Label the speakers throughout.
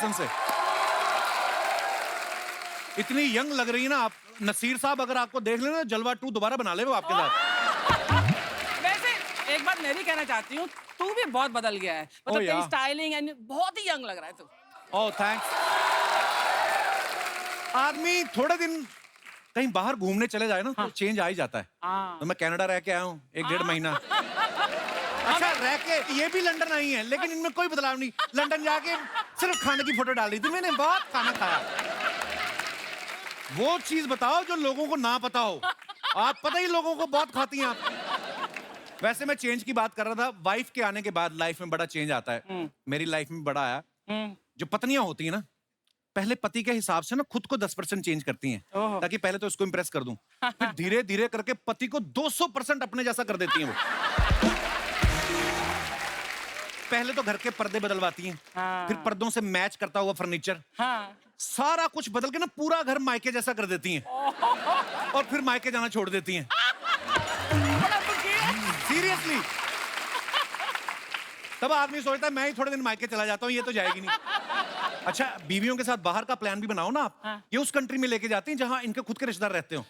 Speaker 1: से इतनी यंग लग रही है ना आप। नसीर साहब अगर आपको देख लेना जलवा 2 दोबारा बना ले वो आपके साथ।
Speaker 2: वैसे एक बात मैं भी कहना चाहती हूँ, तू भी बहुत बदल गया है। मतलब तेरी स्टाइलिंग एंड बहुत ही यंग लग रहा है तू।
Speaker 1: ओह थैंक्स। आदमी थोड़े दिन कहीं बाहर घूमने चले जाए ना तो चेंज आ ही जाता है। तो मैं कनाडा रह के आया हूँ 1-1.5 महीना। अच्छा रह के ये भी लंदन आई है लेकिन इनमें कोई बदलाव नहीं। लंदन जाके सिर्फ खाने की फोटो डाल दी थी मैंने, बहुत खाना खाया। वो चीज बताओ जो लोगों को ना पता हो। आप पता ही लोगों को बहुत खाती हैं आप। वैसे मैं चेंज की बात कर रहा था। वाइफ के आने के बाद लाइफ में बड़ा चेंज आता है। मेरी लाइफ में बड़ा आया। जो पत्नियां होती है ना पहले पति के हिसाब से ना खुद को 10% चेंज करती हैं ताकि पहले तो इसको इंप्रेस कर दूं, फिर धीरे धीरे करके पति को 200% अपने जैसा कर देती हैं वो। पहले तो घर के पर्दे बदलवाती हैं, फिर पर्दों से मैच करता हुआ फर्नीचर, सारा कुछ बदल के ना पूरा घर मायके जैसा कर देती हैं और फिर मायके जाना छोड़ देती हैं। सीरियसली। तब आदमी सोचता है मैं ही थोड़े दिन मायके चला जाता हूँ, ये तो जाएगी नहीं। अच्छा बीवियों के साथ बाहर का प्लान भी बनाओ ना आप। ये उस कंट्री में लेके जाती हैं जहां इनके खुद के रिश्तेदार रहते हो।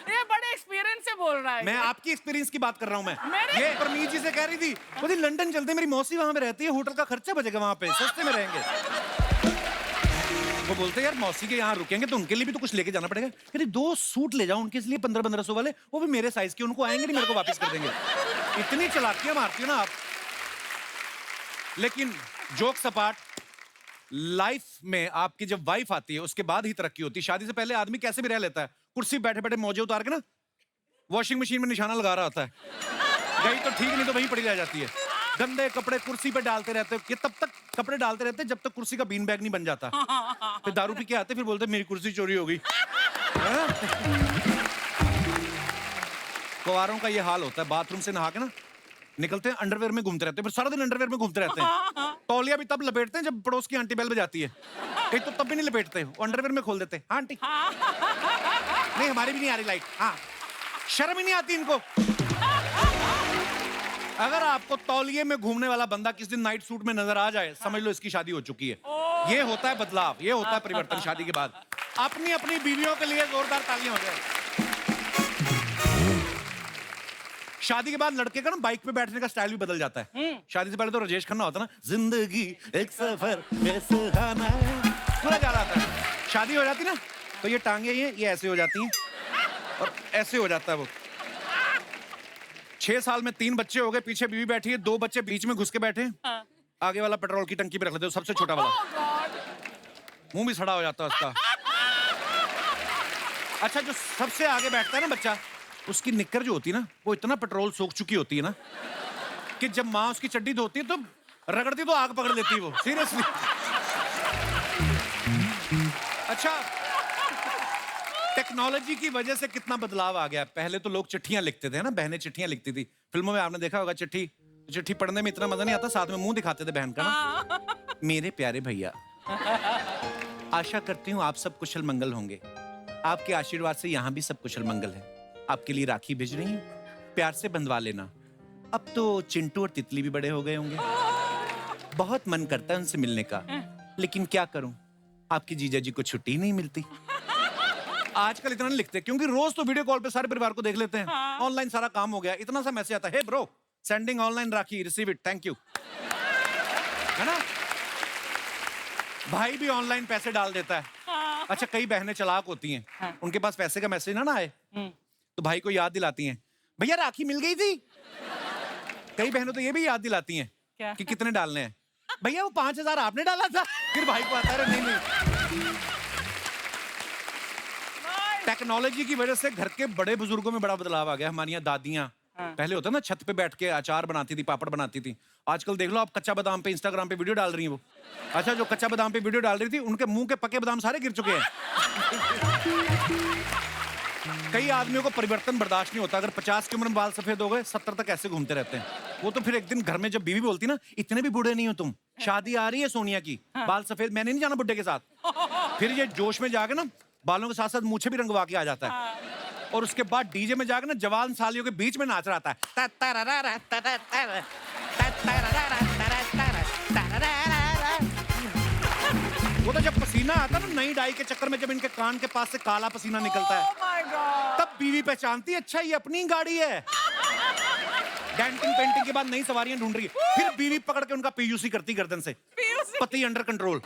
Speaker 2: ये बड़े एक्सपीरियंस से बोल रहा है।
Speaker 1: मैं आपकी एक्सपीरियंस की बात कर रहा हूं मैं। ये परमीत जी से कह रही थी बोली लंदन चलते, मेरी मौसी वहां पे रहती है, होटल का खर्चा बचेगा वहां पे, सस्ते में रहेंगे। वो बोलते यार मौसी के यहाँ रुकेंगे तो उनके लिए भी तो कुछ लेके जाना पड़ेगा। कहती 2 सूट ले जाओ उनके लिए 1500-1500 वाले, वो भी मेरे साइज के, उनको आएंगे नहीं मेरे को वापस कर देंगे। इतनी चालाकियां मारती हो ना आप। लेकिन जोक सपाट, लाइफ में आपकी जब वाइफ आती है उसके बाद ही तरक्की होती है। शादी से पहले आदमी कैसे भी रह लेता है, कुर्सी बैठे बैठे मौजे उतार के ना वॉशिंग मशीन में निशाना लगा रहा होता है। गई तो ठीक नहीं तो वहीं पड़ी रह जाती है। गंदे कपड़े कुर्सी पे डालते रहते हो, ये तब तक कपड़े डालते रहते जब तक कुर्सी का बीन बैग नहीं बन जाता। फिर दारू पी के आते फिर बोलते मेरी कुर्सी चोरी हो गई। कुंवारों का ये हाल होता है, बाथरूम से नहा के ना निकलते हैं अंडरवेयर में घूमते रहते हैं, फिर सारा दिन अंडरवेयर में घूमते रहते हैं। तौलिया भी तब लपेटते हैं जब पड़ोस की आंटी बेल बजाती है। एक तो तब भी नहीं लपेटते, वो अंडरवेयर में खोल देते हैं। हाँ आंटी नहीं हमारी भी नहीं आ रही लाइट। हाँ शर्म ही नहीं आती इनको। अगर आपको तौलिए में घूमने वाला बंदा किस दिन नाइट सूट में नजर आ जाए समझ लो इसकी शादी हो चुकी है। ये होता है बदलाव, ये होता है परिवर्तन शादी के बाद। अपनी अपनी बीवियों के लिए जोरदार तालियां हो जाए। शादी के बाद लड़के का ना बाइक पे बैठने का स्टाइल भी बदल जाता है। शादी से पहले तो राजेश खन्ना होता ना, जिंदगी एक सफर सुहाना पूरा जा रहा था। शादी हो जाती ना तो ये टांगे ये ऐसे हो जाती हैं और ऐसे हो जाता है वो। 6 साल में 3 बच्चे हो गए, पीछे बीवी बैठी है, 2 बच्चे बीच में घुस के बैठे। आगे वाला पेट्रोल की टंकी पे रख लेते हो, सबसे छोटा वाला। मुंह भी सड़ा हो जाता है उसका। अच्छा जो सबसे आगे बैठता है ना बच्चा, उसकी निक्कर जो होती है ना वो इतना पेट्रोल सोख चुकी होती है ना कि जब माँ उसकी चड्डी धोती है तो रगड़ती तो आग पकड़ लेती है वो। सीरियसली। अच्छा टेक्नोलॉजी की वजह से कितना बदलाव आ गया। पहले तो लोग चिट्ठियां लिखते थे ना, बहनें चिट्ठियां लिखती थी। फिल्मों में आपने देखा होगा चिट्ठी पढ़ने में इतना मजा नहीं आता, साथ में मुंह दिखाते थे बहन का ना। मेरे प्यारे भैया आशा करती हूँ आप सब कुशल मंगल होंगे। आपके आशीर्वाद से यहाँ भी सब कुशल मंगल है। आपके लिए राखी भेज रही हूँ, प्यार से बंधवा लेना। अब तो चिंटू और तितली भी बड़े हो गए होंगे, बहुत मन करता है उनसे मिलने का, लेकिन क्या करूं आपकी जीजा जी को छुट्टी नहीं मिलती। आजकल इतना नहीं लिखते क्योंकि रोज तो वीडियो कॉल पे सारे परिवार को देख लेते हैं। ऑनलाइन सारा काम हो गया, इतना सा मैसेज आता है, hey bro sending online rakhi, receive it, thank you, है ना। भाई भी ऑनलाइन पैसे डाल देता है। अच्छा कई बहनें चालाक होती हैं, उनके पास पैसे का मैसेज ना आए तो भाई को याद दिलाती हैं, भैया राखी मिल गई थी। कई बहनों तो ये भी याद दिलाती हैं कि कितने डालने हैं। भैया वो 5000 आपने डाला था, फिर भाई को आता है नहीं। टेक्नोलॉजी की वजह से घर के बड़े बुजुर्गों में बड़ा बदलाव आ गया। हमारी दादियां पहले होता ना छत पे बैठ के अचार बनाती थी, पापड़ बनाती थी। आजकल देख लो आप कच्चा बादाम पे इंस्टाग्राम पे वीडियो डाल रही हैं वो। अच्छा जो कच्चा बादाम पे वीडियो डाल रही थी उनके मुंह के पके बादाम सारे गिर चुके हैं। कई आदमियों को परिवर्तन बर्दाश्त नहीं होता। अगर 50 की उम्र में बाल सफेद हो गए 70 तक ऐसे घूमते रहते हैं वो। तो फिर एक दिन घर में जब बीवी बोलती ना इतने भी बूढ़े नहीं हो तुम, शादी आ रही है सोनिया की, बाल सफेद, मैंने नहीं जाना बुड्ढे के साथ। फिर ये जोश में जाके ना बालों के साथ साथ मूछे भी रंगवा के आ जाता है और उसके बाद डीजे में जाके ना जवान सालियों के बीच में नाच रहा था। वो तो जब पसीना आता है ना नई डाई के चक्कर में, जब इनके कान के पास से काला पसीना निकलता है,
Speaker 2: Oh my God!
Speaker 1: तब बीवी पहचानती है, अच्छा ये अपनी गाड़ी है। डेंटिंग पेंटिंग के बाद नई सवारियां ढूंढ रही है, फिर बीवी पकड़ के उनका पीयूसी करती गर्दन से,
Speaker 2: PUC.
Speaker 1: पति अंडर कंट्रोल।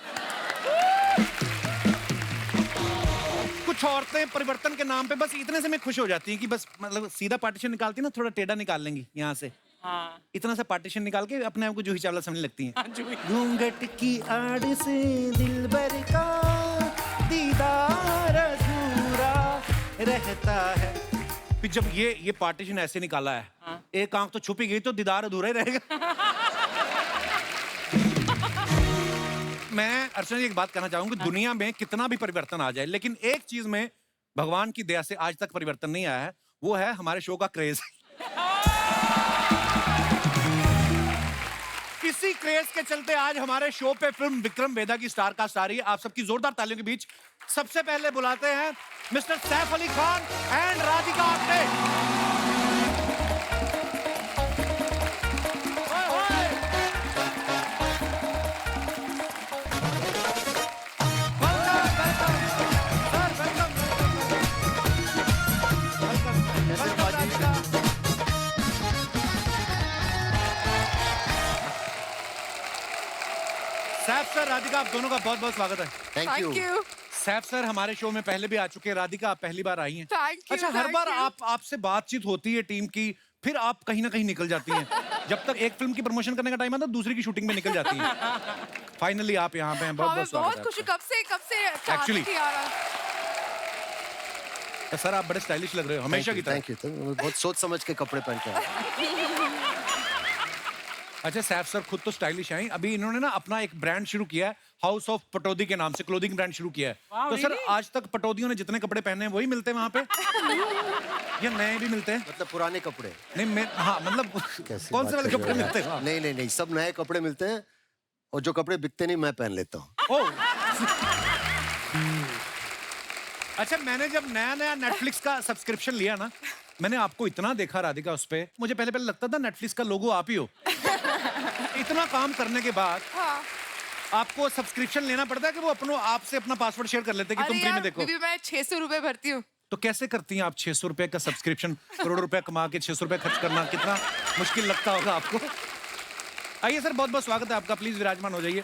Speaker 1: कुछ औरतें परिवर्तन के नाम पे बस इतने से में खुश हो जाती हैं कि बस मतलब सीधा पार्टीशन निकालती है ना, थोड़ा टेढ़ा निकाल लेंगी यहाँ से,
Speaker 2: हाँ,
Speaker 1: इतना सा पार्टीशन निकाल के अपने आप को जूही चावला समझने लगती हैं।
Speaker 2: हाँ, जूही।
Speaker 1: घूंघट की आड़ से दिलबर का दीदार अधूरा रहता है। फिर जब ये पार्टीशन ऐसे निकाला है,
Speaker 2: हाँ।
Speaker 1: एक आंख तो छुप ही गई तो दीदार अधूरा ही रहेगा। मैं अर्चना जी एक बात कहना चाहूंगा, दुनिया में कितना भी परिवर्तन आ जाए, लेकिन एक चीज में भगवान की दया से आज तक परिवर्तन नहीं आया है, वो है हमारे शो का क्रेज। इसी क्रेज के चलते आज हमारे शो पे फिल्म विक्रम वेदा की स्टार कास्ट आ रही है। आप सबकी जोरदार तालियों के बीच सबसे पहले बुलाते हैं mister Saif Ali Khan and Radhika Apte. Saif sir, Radhika, आप दोनों का बहुत बहुत स्वागत है।
Speaker 3: Thank you.
Speaker 1: सैफ सर हमारे शो में पहले भी आ चुके हैं, राधिका आप पहली बार आई हैं।
Speaker 3: Thank you,
Speaker 1: अच्छा, हर
Speaker 3: thank
Speaker 1: बार
Speaker 3: you.
Speaker 1: आपसे बातचीत होती है टीम की, फिर आप कहीं ना कहीं निकल जाती हैं। जब तक एक फिल्म की प्रमोशन करने का टाइम आता है, दूसरी की शूटिंग में निकल जाती हैं। फाइनली आप यहाँ पे हैं, बहुत बहुत स्वागत है
Speaker 3: खुशी, कब से
Speaker 1: Actually.
Speaker 3: चाहती थी आ रहा।
Speaker 1: तो सर आप बड़े स्टाइलिश लग रहे हो हमेशा की तरह।
Speaker 4: Thank you. मैं बहुत सोच समझ के कपड़े पहन के आया।
Speaker 1: अच्छा सैफ सर खुद तो स्टाइलिश हैं, अभी इन्होंने ना अपना एक ब्रांड शुरू किया है, हाउस ऑफ पटौदी के नाम से क्लोथिंग ब्रांड शुरू किया है।
Speaker 2: Wow,
Speaker 1: तो सर
Speaker 2: really?
Speaker 1: आज तक पटौदियों ने जितने कपड़े पहने हैं वही मिलते हैं वहाँ पे या नए भी मिलते हैं?
Speaker 4: मतलब पुराने कपड़े
Speaker 1: नहीं मैं हाँ मतलब
Speaker 4: कैसी
Speaker 1: कौन
Speaker 4: बात
Speaker 1: से वाले
Speaker 4: कर
Speaker 1: कपड़े
Speaker 4: रहे हो
Speaker 1: मिलते
Speaker 4: यार?
Speaker 1: हैं?
Speaker 4: नहीं नहीं नहीं, सब नए कपड़े मिलते हैं और जो कपड़े बिकते नहीं मैं पहन लेता हूँ।
Speaker 1: ओह अच्छा, मैंने जब नया नेटफ्लिक्स का सब्सक्रिप्शन लिया ना, मैंने आपको इतना देखा राधिका उस पे, मुझे पहले लगता था नेटफ्लिक्स का लोगो आप ही हो। इतना काम करने के बाद
Speaker 3: हाँ।
Speaker 1: आपको सब्सक्रिप्शन लेना पड़ता है कि वो अपनों आपसे अपना पासवर्ड शेयर कर लेते हैं कि तुम फ्री में देखो?
Speaker 3: बीबी मैं 600 रुपए भरती हूँ।
Speaker 1: तो कैसे करती हैं आप 600 रुपए का सब्सक्रिप्शन? करोड़ रुपए कमा के 600 रुपए खर्च करना कितना मुश्किल लगता होगा आपको। आइए सर, बहुत बहुत स्वागत है आपका, प्लीज विराजमान हो जाइए।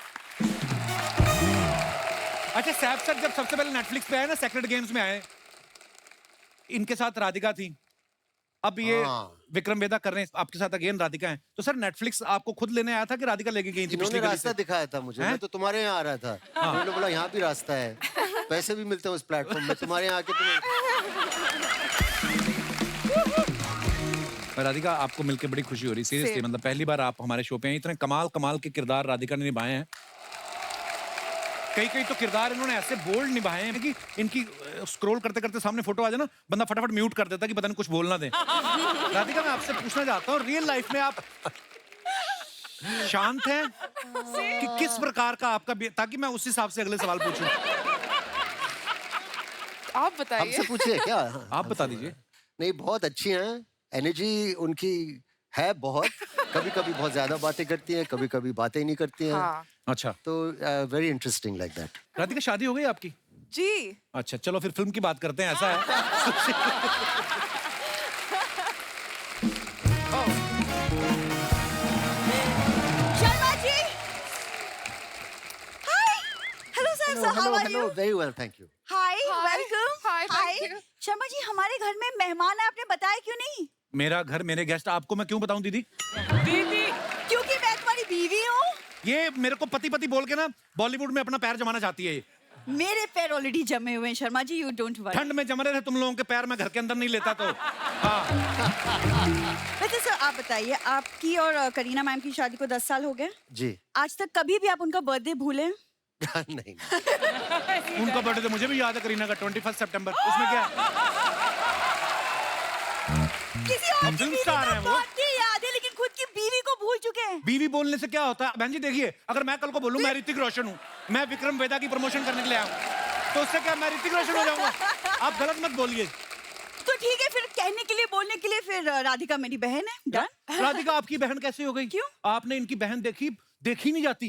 Speaker 1: अच्छा सैफ सर, जब सबसे पहले नेटफ्लिक्स पे आए ना, सेक्रेड गेम्स में आए, इनके साथ राधिका थी, अब ये
Speaker 4: हाँ।
Speaker 1: विक्रम वेदा कर रहे हैं, आपके साथ अगेन राधिका है। तो सर नेटफ्लिक्स आपको खुद लेने आया था कि राधिका लेके गई थी
Speaker 4: इन्होंने
Speaker 1: पिछली गली
Speaker 4: रास्ता
Speaker 1: से?
Speaker 4: दिखाया था मुझे,
Speaker 1: हैं?
Speaker 4: मैं तो तुम्हारे यहाँ आ रहा था। उन्होंने बोला यहाँ भी रास्ता है, पैसे भी मिलते हैं उस प्लेटफॉर्म में, तुम्हारे यहाँ आके तुम्हें।
Speaker 1: राधिका आपको मिलकर बड़ी खुशी हो रही, सीरियसली, मतलब पहली बार आप हमारे शो पे हैं। इतने कमाल के किरदार राधिका ने निभाए हैं, कई तो किरदार इन्होंने ऐसे बोल्ड निभाए हैं कि इनकी स्क्रॉल करते करते सामने फोटो आ जाए ना, बंदा फटाफट म्यूट कर देता कि पता नहीं कुछ बोलना दे। राधिका, मैं आपसे पूछना चाहता हूँ, रियल लाइफ में आप शांत हैं कि किस प्रकार का आपका ताकि मैं उस हिसाब से अगले सवाल पूछूं।
Speaker 3: आप बताइए।
Speaker 4: हमसे पूछिए क्या?
Speaker 1: आप बता दीजिए।
Speaker 4: नहीं, बहुत अच्छी हैं, एनर्जी उनकी है बहुत। कभी कभी बहुत ज्यादा बातें करती हैं, कभी कभी बातें ही नहीं करती हैं।
Speaker 3: हाँ।
Speaker 1: अच्छा
Speaker 4: तो very interesting like that.
Speaker 1: Radhika, शादी हो गई आपकी?
Speaker 3: जी।
Speaker 1: अच्छा चलो फिर फिल्म की बात करते हैं, ऐसा है।
Speaker 5: Sharma ji, hi, hello sir,
Speaker 4: hello
Speaker 5: how are
Speaker 4: hello,
Speaker 5: you?
Speaker 4: Very well, thank you.
Speaker 5: Hi,
Speaker 3: Hi.
Speaker 5: Welcome.
Speaker 3: Hi, thank you.
Speaker 5: Sharma ji, हमारे घर में मेहमान है, आपने बताया क्यों नहीं?
Speaker 1: मेरा घर मेरे गेस्ट, आपको मैं क्यों बताऊं दीदी?
Speaker 2: दीदी,
Speaker 5: क्योंकि मैं तुम्हारी बीवी हूँ।
Speaker 1: ये मेरे को पति पति बोल के ना बॉलीवुड में अपना पैर जमाना चाहती है ये।
Speaker 5: मेरे पैर ऑलरेडी जमे हुए हैं Sharma ji, you don't worry.
Speaker 1: ठंड में जम रहे थे तुम लोगों के पैर, मैं घर के अंदर नहीं लेता तो। हाँ।
Speaker 5: वैसे सर आप बताइए, आपकी और करीना मैम की शादी को 10 साल हो गए,
Speaker 4: जी।
Speaker 5: आज तक कभी भी आप उनका बर्थडे भूले?
Speaker 4: नहीं,
Speaker 1: उनका बर्थडे तो मुझे भी याद है, करीना का 21 सितंबर। उसमें क्या है?
Speaker 5: किसी और
Speaker 1: अब
Speaker 5: की
Speaker 1: फिल्म
Speaker 5: बीवी
Speaker 1: स्टार
Speaker 5: का
Speaker 1: हैं वो।
Speaker 5: बर्थडे याद है, लेकिन खुद की बीवी को भूल चुके हैं।
Speaker 1: बीवी बोलने से क्या होता है बहन जी? देखिए, अगर मैं कल को बोलूं मैं ऋतिक रोशन हूँ, मैं विक्रम वेदा की प्रमोशन करने के लिए आया हूँ, तो उससे क्या मैं ऋतिक रोशन हो जाऊंगा? आप गलत मत बोलिए।
Speaker 5: तो ठीक है, फिर कहने के लिए, बोलने के लिए, फिर राधिका मेरी बहन है, डन।
Speaker 1: राधिका आपकी बहन कैसे हो गई?
Speaker 5: क्यों?
Speaker 1: आपने इनकी बहन देखी, देखी नहीं जाती।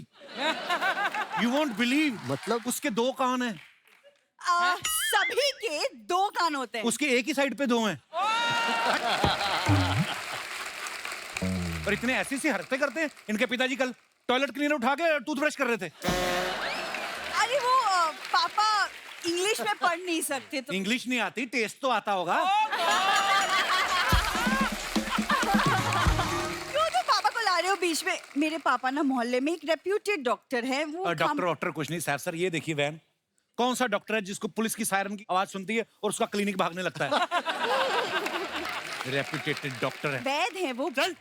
Speaker 1: यू वोंट बिलीव,
Speaker 4: मतलब?
Speaker 1: उसके 2 कान हैं।
Speaker 5: सभी के 2 कान होते हैं।
Speaker 1: उसके एक ही साइड पे 2 हैं। और इतने ऐसी सी हरकतें करते हैं। इनके पिताजी कल टॉयलेट क्लीनर उठा के टूथब्रश कर रहे थे।
Speaker 5: अरे वो पापा इंग्लिश में पढ़ नहीं सकते तो
Speaker 1: इंग्लिश नहीं आती, टेस्ट तो आता होगा।
Speaker 5: क्यों तो पापा को ला रहे हो बीच में? मेरे पापा ना मोहल्ले में एक रेप्यूटेड डॉक्टर है। वो
Speaker 1: डॉक्टर कुछ नहीं सर, ये देखिए वैन, कौन सा डॉक्टर है जिसको पुलिस की सायरन की आवाज सुनती है और उसका क्लिनिक भागने लगता है? रेप्यूटेड डॉक्टर है।
Speaker 5: वैद है वो।
Speaker 1: चल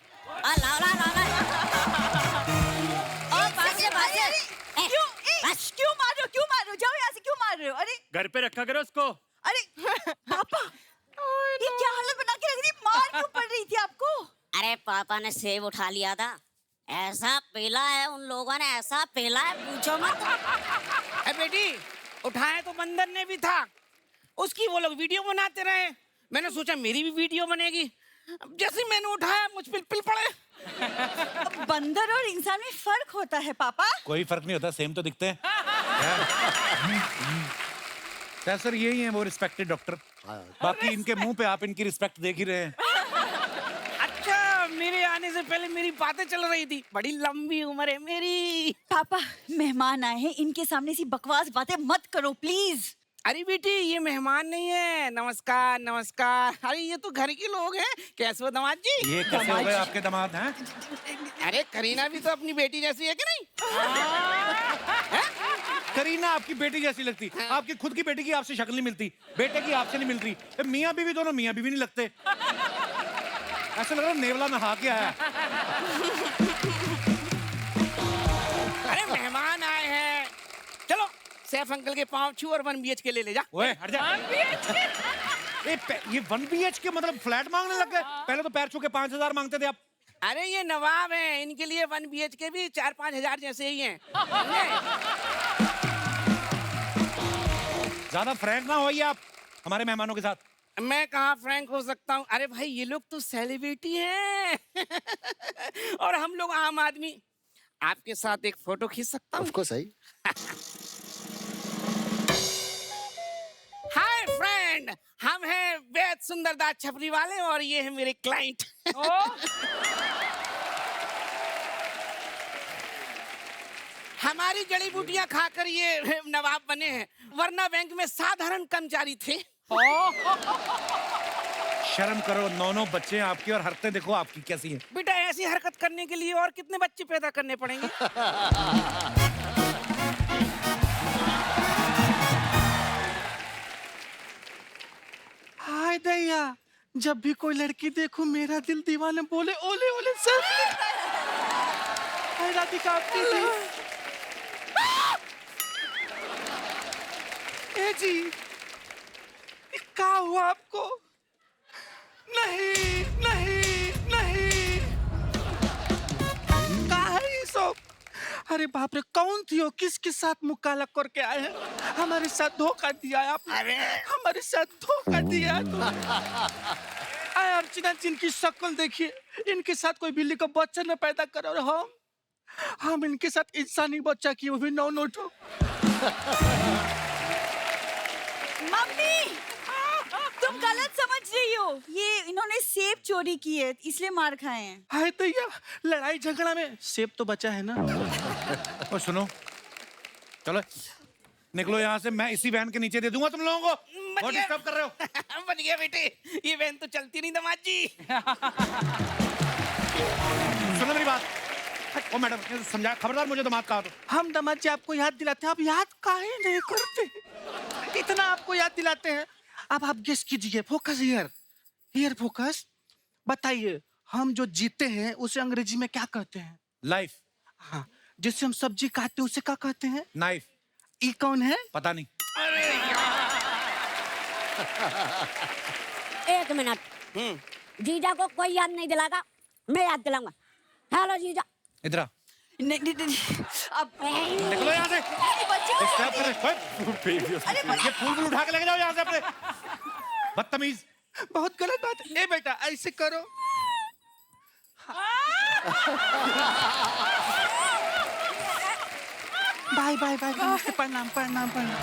Speaker 5: क्यों मार रहे हो? क्यों मार रहे हो? जाओ यहाँ से, क्यों मार रहे हो? अरे
Speaker 1: घर पे रखा करो उसको।
Speaker 5: अरे पापा, ये क्या हालत बना के रख दी? मार क्यों पड़ रही थी आपको?
Speaker 6: अरे पापा ने सेब उठा लिया था, ऐसा पेला है उन लोगों ने, ऐसा पेला है पूछो मत।
Speaker 2: अरे बेटी, उठाया तो बंदर ने भी था, उसकी वो लोग वीडियो बनाते रहे। मैंने सोचा मेरी भी वीडियो बनेगी। जैसे मैंने उठाया मुझ पे पिल पड़े।
Speaker 5: बंदर और इंसान में फर्क होता है पापा।
Speaker 1: कोई फर्क नहीं होता, सेम तो दिखते हैं। सर यही है वो रिस्पेक्टेड डॉक्टर। बाकी इनके मुंह पे आप इनकी रिस्पेक्ट देख ही रहे हैं।
Speaker 2: अच्छा, मेरे आने से पहले मेरी बातें चल रही थी, बड़ी लंबी उम्र है मेरी।
Speaker 5: पापा मेहमान आए हैं, इनके सामने ऐसी बकवास बातें मत करो प्लीज।
Speaker 2: अरे बेटी, ये मेहमान नहीं है। नमस्कार नमस्कार। अरे ये तो घर के लोग हैं। कैसे हो दामाद जी?
Speaker 1: ये कैसे हो गए आपके दामाद हैं?
Speaker 2: अरे करीना भी तो अपनी बेटी जैसी है कि नहीं?
Speaker 1: करीना आपकी बेटी जैसी लगती, आपकी खुद की बेटी की आपसे शक्ल नहीं मिलती, बेटे की आपसे नहीं मिल रही। मियाँ बीवी दोनों मियाँ बीवी नहीं लगते। ऐसा लग रहा है नेवला नहा के आया।
Speaker 2: अरे मेहमान आए हैं, चलो सैफ अंकल के पाँव छू और 1 BHK ले जा।
Speaker 1: ओए हट जा। ये 1 BHK मतलब फ्लैट मांगने लग गए? पहले तो पैर छू के 5,000 मांगते थे आप।
Speaker 2: अरे ये नवाब हैं, इनके लिए 1 BHK भी 4-5 हजार जैसे ही हैं।
Speaker 1: ज्यादा फ्रैंक ना होइए आप हमारे मेहमानों के साथ।
Speaker 2: मैं कहाँ फ्रैंक हो सकता हूँ? अरे भाई, ये लोग तो सेलिब्रिटी हैं। और हम लोग आम आदमी। आपके साथ एक फोटो खींच सकता हूँ?
Speaker 4: ऑफ कोर्स सही।
Speaker 2: हाय फ्रेंड, हम हैं वैद सुंदरदास छपरी वाले और ये है मेरे क्लाइंट। हमारी जड़ी बूटियां खाकर ये नवाब बने हैं, वरना बैंक में साधारण कर्मचारी थे।
Speaker 1: शर्म करो, 9 बच्चे हैं आपके और हरकतें देखो आपकी कैसी हैं।
Speaker 2: बेटा, ऐसी हरकत करने के लिए और कितने बच्चे पैदा करने पड़ेंगे? हाय दैया, जब भी कोई लड़की देखूं मेरा दिल दीवाने बोले ओले ओले सर। हाय राधिका, आपकी थी। ए जी, क्या हुआ आपको? नहीं नहीं नहीं, क्या है ये सब? अरे बाप रे, कौन थी हो? किसके साथ मुँह काला करके आए हैं? हमारे साथ धोखा दिया है आपने। अरे हमारे साथ धोखा दिया है। आए अर्चना, जिनकी शक्ल देखिए, इनके साथ कोई बिल्ली का बच्चा न पैदा करे और हम इनके साथ इंसानी बच्चा की, वो भी 9 ठो।
Speaker 5: मम्मी, तुम गलत समझ रही हो। ये इन्होंने सेब चोरी की है, इसलिए मार खाए हैं।
Speaker 2: हाय दैया, लड़ाई झगड़ा में सेब तो बचा है ना।
Speaker 1: और सुनो, चलो निकलो यहाँ से, मैं इसी वैन के नीचे दे दूंगा तुम लोगों को। बहुत डिस्टर्ब कर रहे हो।
Speaker 2: बच गया बेटे, ये वैन तो चलती नहीं दामाद जी।
Speaker 1: सुनो मेरी बात। ओ मैडम, समझा, खबरदार मुझे दामाद कहा तो।
Speaker 2: हम दामाद जी आपको याद दिलाते हैं, आप याद काहे नहीं करते? इतना आपको याद दिलाते हैं। अब आप गेस कीजिए, फोकस हियर फोकस। बताइए, हम जो जीते हैं उसे अंग्रेजी में क्या कहते हैं?
Speaker 1: लाइफ।
Speaker 2: हाँ, जिससे हम सब्जी काटते हैं उसे क्या कहते हैं?
Speaker 1: नाइफ।
Speaker 2: ई कौन है?
Speaker 1: पता नहीं।
Speaker 6: एक मिनट, जीजा को कोई याद नहीं दिलाएगा, मैं याद दिलाऊंगा। हेलो जीजा।
Speaker 1: इधर आ।
Speaker 5: नहीं, अब
Speaker 1: निकलो यहाँ से।
Speaker 5: बच्चे को
Speaker 1: स्टॉप करें। ये फूल उठा के लेके जाओ यहाँ से अपने। बदतमीज।
Speaker 2: बहुत गलत बात है। ए बेटा, ऐसे करो। बाय बाय बाय, प्रणाम प्रणाम प्रणाम।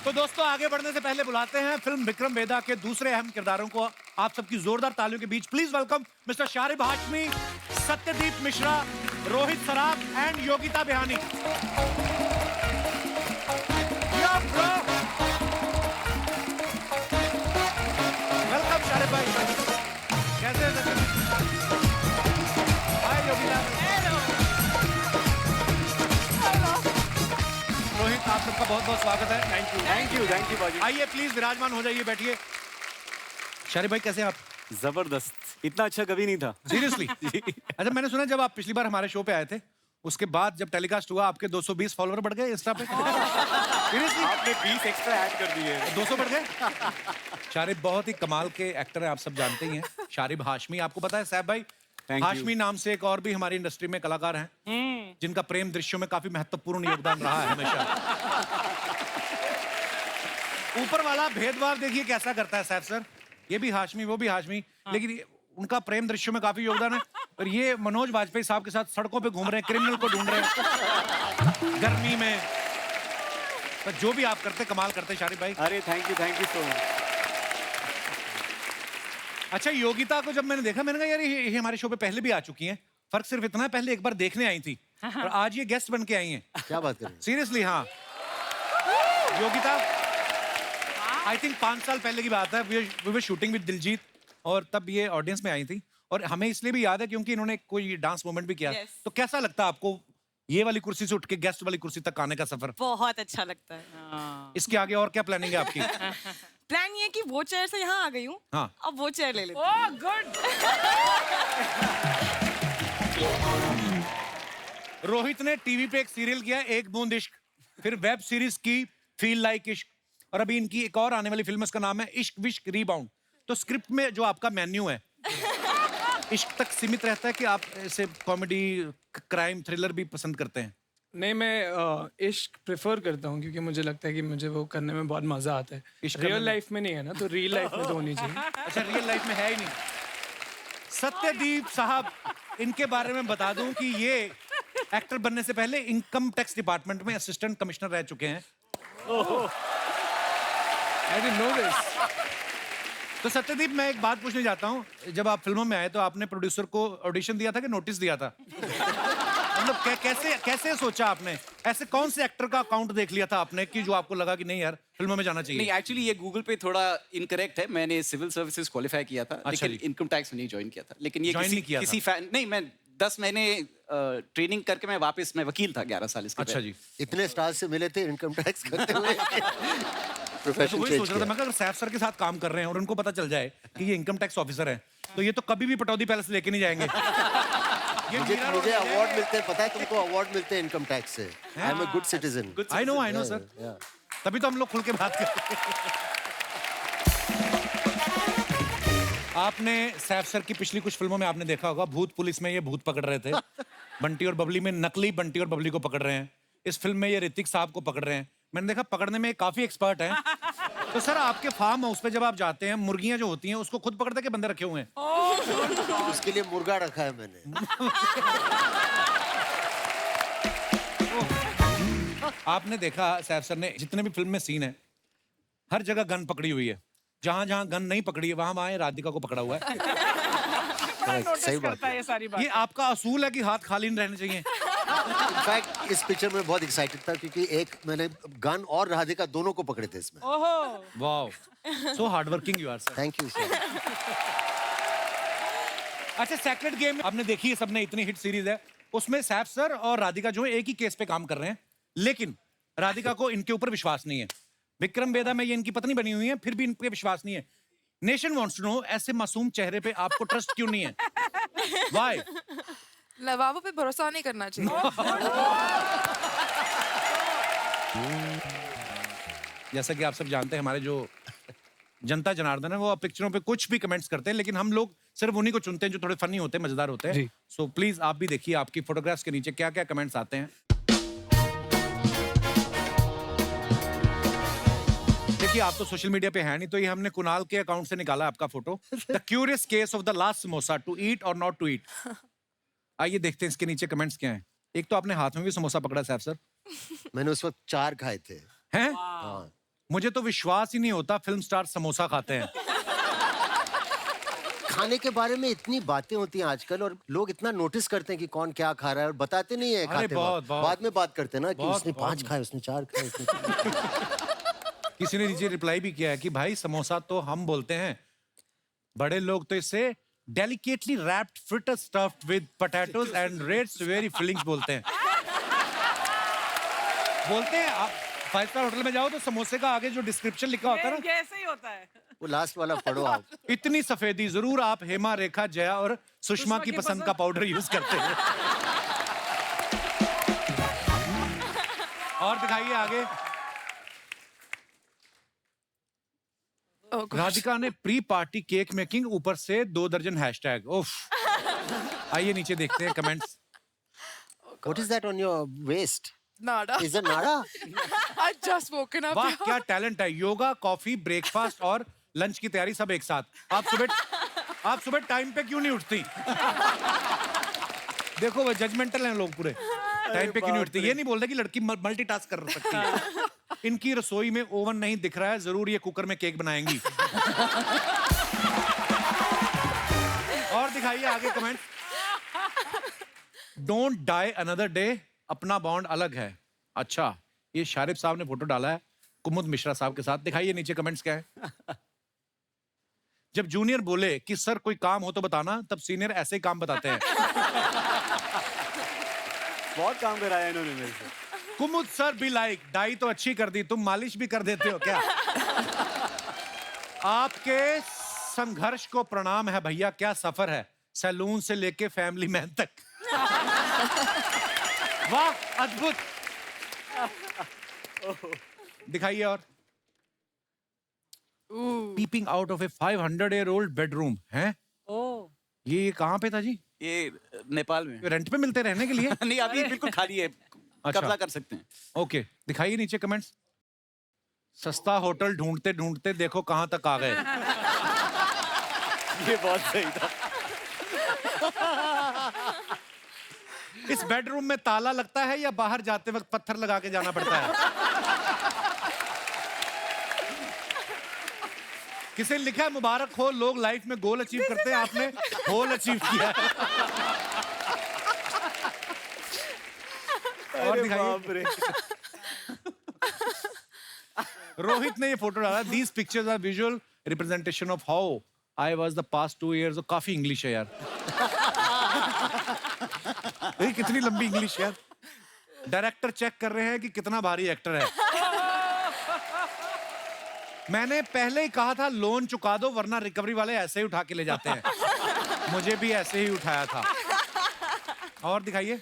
Speaker 1: तो दोस्तों आगे बढ़ने से पहले बुलाते हैं फिल्म विक्रम वेदा के दूसरे अहम किरदारों को। आप सबकी जोरदार तालियों के बीच please welcome mister Sharib Hashmi, Satyadeep Mishra, Rohit Saraf and Yogita Bihani. Welcome Sharib भाई। कैसे हैं सत्यदीप? हाय योगिता। रोहित, आप सबका बहुत बहुत स्वागत है।
Speaker 7: थैंक यू बाजी।
Speaker 1: आइए प्लीज विराजमान हो जाइए, बैठिए। शारिब भाई कैसे हैं आप?
Speaker 7: जबरदस्त, इतना अच्छा कभी नहीं था।
Speaker 1: सीरियसली? अच्छा, मैंने सुना जब आप पिछली बार हमारे शो पे आए थे, उसके बाद जब टेलीकास्ट हुआ आपके 220 फॉलोअर बढ़ गए इंस्टा पे। सीरियसली?
Speaker 7: आपने 20 एक्स्ट्रा ऐड कर दिए।
Speaker 1: 200 बढ़ गए। शारिब बहुत ही कमाल के एक्टर हैं, आप सब जानते ही हैं। शारिब हाशमी, आपको पता है साहब भाई,
Speaker 7: Thank you.
Speaker 1: हाशमी नाम से एक और भी हमारी इंडस्ट्री में कलाकार हैं जिनका प्रेम दृश्यों में काफी महत्वपूर्ण योगदान रहा है हमेशा। ऊपर वाला भेदभाव देखिए कैसा करता है साहब सर, ये भी हाशमी वो भी हाशमी, लेकिन उनका प्रेम दृश्यों में काफी योगदान है। और ये मनोज वाजपेयी साहब के साथ सड़कों पे घूम रहे हैं, क्रिमिनल को ढूंढ रहे हैं गर्मी में। तो जो भी आप करते कमाल करते शारिब भाई।
Speaker 7: अरे थैंक यू सो मच।
Speaker 1: अच्छा, योगिता को जब मैंने देखा मैंने कहा यार ये हमारे शो पे पहले भी आ चुकी हैं। फर्क सिर्फ इतना है पहले एक बार देखने आई थी और आज ये गेस्ट बन के आई हैं।
Speaker 4: क्या बात कर रहे हैं?
Speaker 1: सीरियसली? हाँ योगिता, आई थिंक 5 साल पहले की बात है, we were shooting with Diljit और तब ये ऑडियंस में आई थी और हमें इसलिए भी याद है क्योंकि इन्होंने कोई डांस मूवमेंट भी किया।
Speaker 3: Yes.
Speaker 1: तो कैसा लगता है आपको ये वाली कुर्सी से उठ के गेस्ट वाली कुर्सी तक आने का सफर?
Speaker 8: बहुत अच्छा लगता है।
Speaker 1: इसके आगे और क्या प्लानिंग है आपकी?
Speaker 8: प्लान ये है कि वो चेयर से यहाँ आ गई हूँ,
Speaker 1: हाँ।
Speaker 8: अब वो चेयर ले लेती हूँ।
Speaker 3: Oh good.
Speaker 1: रोहित ने टीवी पे एक सीरियल किया एक बूंद इश्क, फिर वेब सीरीज की फील लाइक इश्क, और अभी इनकी एक और आने वाली फिल्म है, उसका नाम है इश्क विश्क रीबाउंड। तो स्क्रिप्ट में जो आपका मेन्यू है इश्क तक सीमित रहता है कि आप ऐसे कॉमेडी क्राइम थ्रिलर भी पसंद करते हैं?
Speaker 9: नहीं, मैं इश्क प्रेफर करता हूँ क्योंकि मुझे लगता है कि मुझे वो करने में बहुत मजा आता है।
Speaker 1: इश्क करने
Speaker 9: रियल
Speaker 1: में?
Speaker 9: लाइफ में नहीं है ना, तो रियल लाइफ में तो होनी चाहिए।
Speaker 1: अच्छा, रियल लाइफ में है ही नहीं। सत्यदीप साहब, इनके बारे में बता दूं कि ये एक्टर बनने से पहले इनकम टैक्स डिपार्टमेंट में असिस्टेंट कमिश्नर रह चुके हैं।
Speaker 9: I didn't know this.
Speaker 1: तो सत्यदीप, मैं एक बात पूछने जाता हूँ, जब आप फिल्मों में आए तो आपने प्रोड्यूसर को ऑडिशन दिया था कि नोटिस दिया था? मतलब कैसे कैसे सोचा आपने? ऐसे कौन से एक्टर का अकाउंट देख लिया था आपने कि जो आपको लगा कि नहीं यार फिल्मों में जाना
Speaker 10: नहीं,
Speaker 1: चाहिए?
Speaker 10: एक्चुअली ये गूगल पे थोड़ा इनकरेक्ट है। मैंने सिविल सर्विसेज क्वालिफाई किया था,
Speaker 1: अच्छा
Speaker 10: लेकिन
Speaker 1: जी।
Speaker 10: इनकम टैक्स में नहीं ज्वाइन किया था। लेकिन ये
Speaker 1: Join
Speaker 10: किसी
Speaker 1: नहीं किया
Speaker 10: किसी फैन नहीं, मैं 10 महीने ट्रेनिंग करके मैं वापस, मैं वकील था 11 साल इसके
Speaker 1: अच्छा
Speaker 10: पहले।
Speaker 1: जी।
Speaker 4: इतने स्टार से मिले थे इनकम टैक्स करते हुए।
Speaker 1: तो
Speaker 4: प्रोफेशन
Speaker 1: वही
Speaker 4: चेंज
Speaker 1: सोच रहा था
Speaker 4: किया।
Speaker 1: मैं कि अगर सैफ सर के साथ काम कर रहे हैं और उनको पता चल जाए कि ये इनकम टैक्स ऑफिसर है तो ये तो कभी भी पटौदी पैलेस लेके नहीं जाएंगे। ये मीरा रोड
Speaker 4: मुझे
Speaker 1: ले
Speaker 4: अवार्ड
Speaker 1: जाएंगे।
Speaker 4: मिलते हैं, पता है तुमको अवार्ड मिलते हैं इनकम टैक्स से। I am a good citizen.
Speaker 1: I know sir, तभी तो हम लोग खुल के बात करते हैं। आपने सैफ सर की पिछली कुछ फिल्मों में आपने देखा होगा, भूत पुलिस में ये भूत पकड़ रहे थे, बंटी और बबली में नकली बंटी और बबली को पकड़ रहे हैं, इस फिल्म में ये ऋतिक साहब को पकड़ रहे हैं। मैंने देखा पकड़ने में काफी एक्सपर्ट हैं। तो सर, आपके फार्म हाउस पे जब आप जाते हैं, मुर्गियां जो होती हैं उसको खुद पकड़ते के बंदे रखे हुए हैं?
Speaker 4: उसके लिए मुर्गा रखा है मैंने।
Speaker 1: आपने देखा सैफ सर ने जितने भी फिल्म में सीन है, हर जगह गन पकड़ी हुई है, जहां जहां गन नहीं पकड़ी है वहां वहां राधिका को पकड़ा हुआ है।
Speaker 4: सही बात
Speaker 9: करता है ये सारी
Speaker 1: ये आपका असूल है कि हाथ खाली नहीं रहने चाहिए?
Speaker 4: इनफैक्ट इस पिक्चर में बहुत एक्साइटेड था क्योंकि एक मैंने गन और राधिका दोनों को पकड़े थे इसमें।
Speaker 1: Wow, so hard working you are sir.
Speaker 4: Thank you sir.
Speaker 1: अच्छा, सेक्रेट गेम आपने देखी है सबने, इतनी हिट सीरीज है, उसमें सैफ सर और राधिका जो है एक ही केस पे काम कर रहे हैं, लेकिन राधिका को इनके ऊपर विश्वास नहीं है। विक्रम वेदा में ये इनकी पत्नी बनी हुई है, फिर भी इन पे विश्वास नहीं है। नेशन वांट्स टू नो, ऐसे मासूम चेहरे पे आपको ट्रस्ट क्यों नहीं है? व्हाई?
Speaker 3: लवाबों पे भरोसा नहीं करना चाहिए।
Speaker 1: जैसा कि आप सब जानते हैं, हमारे जो जनता जनार्दन है वो अब पिक्चरों पे कुछ भी कमेंट्स करते हैं, लेकिन हम लोग सिर्फ उन्हीं को चुनते हैं जो थोड़े फनी होते हैं, मजेदार होते हैं। सो प्लीज आप भी देखिए आपकी फोटोग्राफ्स के नीचे क्या क्या कमेंट्स आते हैं। देखिए, आप तो सोशल मीडिया पे है नहीं, तो ये हमने कुणाल के अकाउंट से निकाला आपका photo. The curious case of the last samosa, to eat और नॉट टू ईट। आइए देखते हैं इसके नीचे कमेंट्स क्या हैं। एक तो आपने हाथ में भी समोसा पकड़ा सैफ सर।
Speaker 4: मैंने उस वक्त 4 खाए थे।
Speaker 1: हैं?
Speaker 4: हाँ।
Speaker 1: मुझे तो विश्वास ही नहीं होता फिल्म स्टार समोसा खाते हैं।
Speaker 4: खाने के बारे में इतनी बातें होती हैं आजकल और लोग इतना नोटिस करते हैं कि कौन क्या खा रहा है और बताते नहीं है खाते
Speaker 1: बहुत,
Speaker 4: वक्त।
Speaker 1: बहुत।
Speaker 4: बाद में बात करते हैं ना कि
Speaker 1: बहुत,
Speaker 4: उसने
Speaker 1: बहुत।
Speaker 4: 5 खाए, उसने 4 खाए, उसने 3 खाए।
Speaker 1: किसी ने नीचे रिप्लाई भी किया है कि भाई समोसा तो हम बोलते हैं, बड़े लोग तो इसे delicately wrapped fritter stuffed with potatoes and reds very feelings बोलते हैं। बोलते हैं आप 5 स्टार होटल में जाओ तो समोसे का आगे जो डिस्क्रिप्शन लिखा होता है ना,
Speaker 8: ये ऐसे ही होता है।
Speaker 4: वो लास्ट वाला पढ़ो आप।
Speaker 1: इतनी सफेदी जरूर आप हेमा, रेखा, जया और सुषमा की पसंद का पाउडर यूज करते हैं। और दिखाइए आगे। राधिका ने प्री पार्टी केक मेकिंग, ऊपर से 2 दर्जन हैशटैग। उफ। आइए नीचे देखते हैं comments.
Speaker 4: What is that on your waist?
Speaker 3: Nada.
Speaker 4: Is it nada?
Speaker 3: I just woken up.
Speaker 1: वाह क्या टैलेंट है। योगा, कॉफी, ब्रेकफास्ट और लंच की तैयारी सब एक साथ। आप सुबह टाइम पे क्यों नहीं उठती? देखो वो जजमेंटल हैं लोग पूरे। टाइम पे क्यों नहीं उठती? ये नहीं बोल रहे कि लड़की मल्टीटास्क कर सकती है। इनकी रसोई में ओवन नहीं दिख रहा है, जरूर ये कुकर में केक बनाएंगी। और दिखाइए आगे comment. Don't die another day, अपना बॉन्ड अलग है। अच्छा, ये शारिफ साहब ने फोटो डाला है कुमुद मिश्रा साहब के साथ। दिखाइए नीचे कमेंट्स क्या है। जब जूनियर बोले कि सर कोई काम हो तो बताना, तब सीनियर ऐसे ही काम बताते हैं।
Speaker 7: बहुत काम कराया इन्होंने मेरे से।
Speaker 1: कुमुद सर भी लाइक, डाई तो अच्छी कर दी, तुम मालिश भी कर देते हो क्या? आपके संघर्ष को प्रणाम है भैया, क्या सफर है सैलून से लेके फैमिली मैन तक। वाह अद्भुत। दिखाइए और। Peeping out of a 500-year-old bedroom है। ये कहाँ पे था जी?
Speaker 10: ये नेपाल में।
Speaker 1: रेंट पे मिलते रहने के लिए?
Speaker 10: नहीं अभी बिल्कुल खाली है, कब्जा कर सकते हैं।
Speaker 1: ओके, दिखाइए नीचे कमेंट्स। सस्ता होटल ढूंढते ढूंढते देखो कहां तक आ गए।
Speaker 7: ये बहुत सही था।
Speaker 1: इस बेडरूम में ताला लगता है या बाहर जाते वक्त पत्थर लगा के जाना पड़ता है? किसी ने लिखा है मुबारक हो, लोग लाइफ में गोल अचीव करते हैं, आपने होल अचीव किया है। और दिखाइए। रोहित ने ये फोटो डाला। These pictures are visual representation of how I was the past 2 years। काफी इंग्लिश है यार। कितनी लंबी इंग्लिश यार। डायरेक्टर चेक कर रहे हैं कि कितना भारी एक्टर है। मैंने पहले ही कहा था लोन चुका दो, वरना रिकवरी वाले ऐसे ही उठा के ले जाते हैं। मुझे भी ऐसे ही उठाया था। और दिखाइए।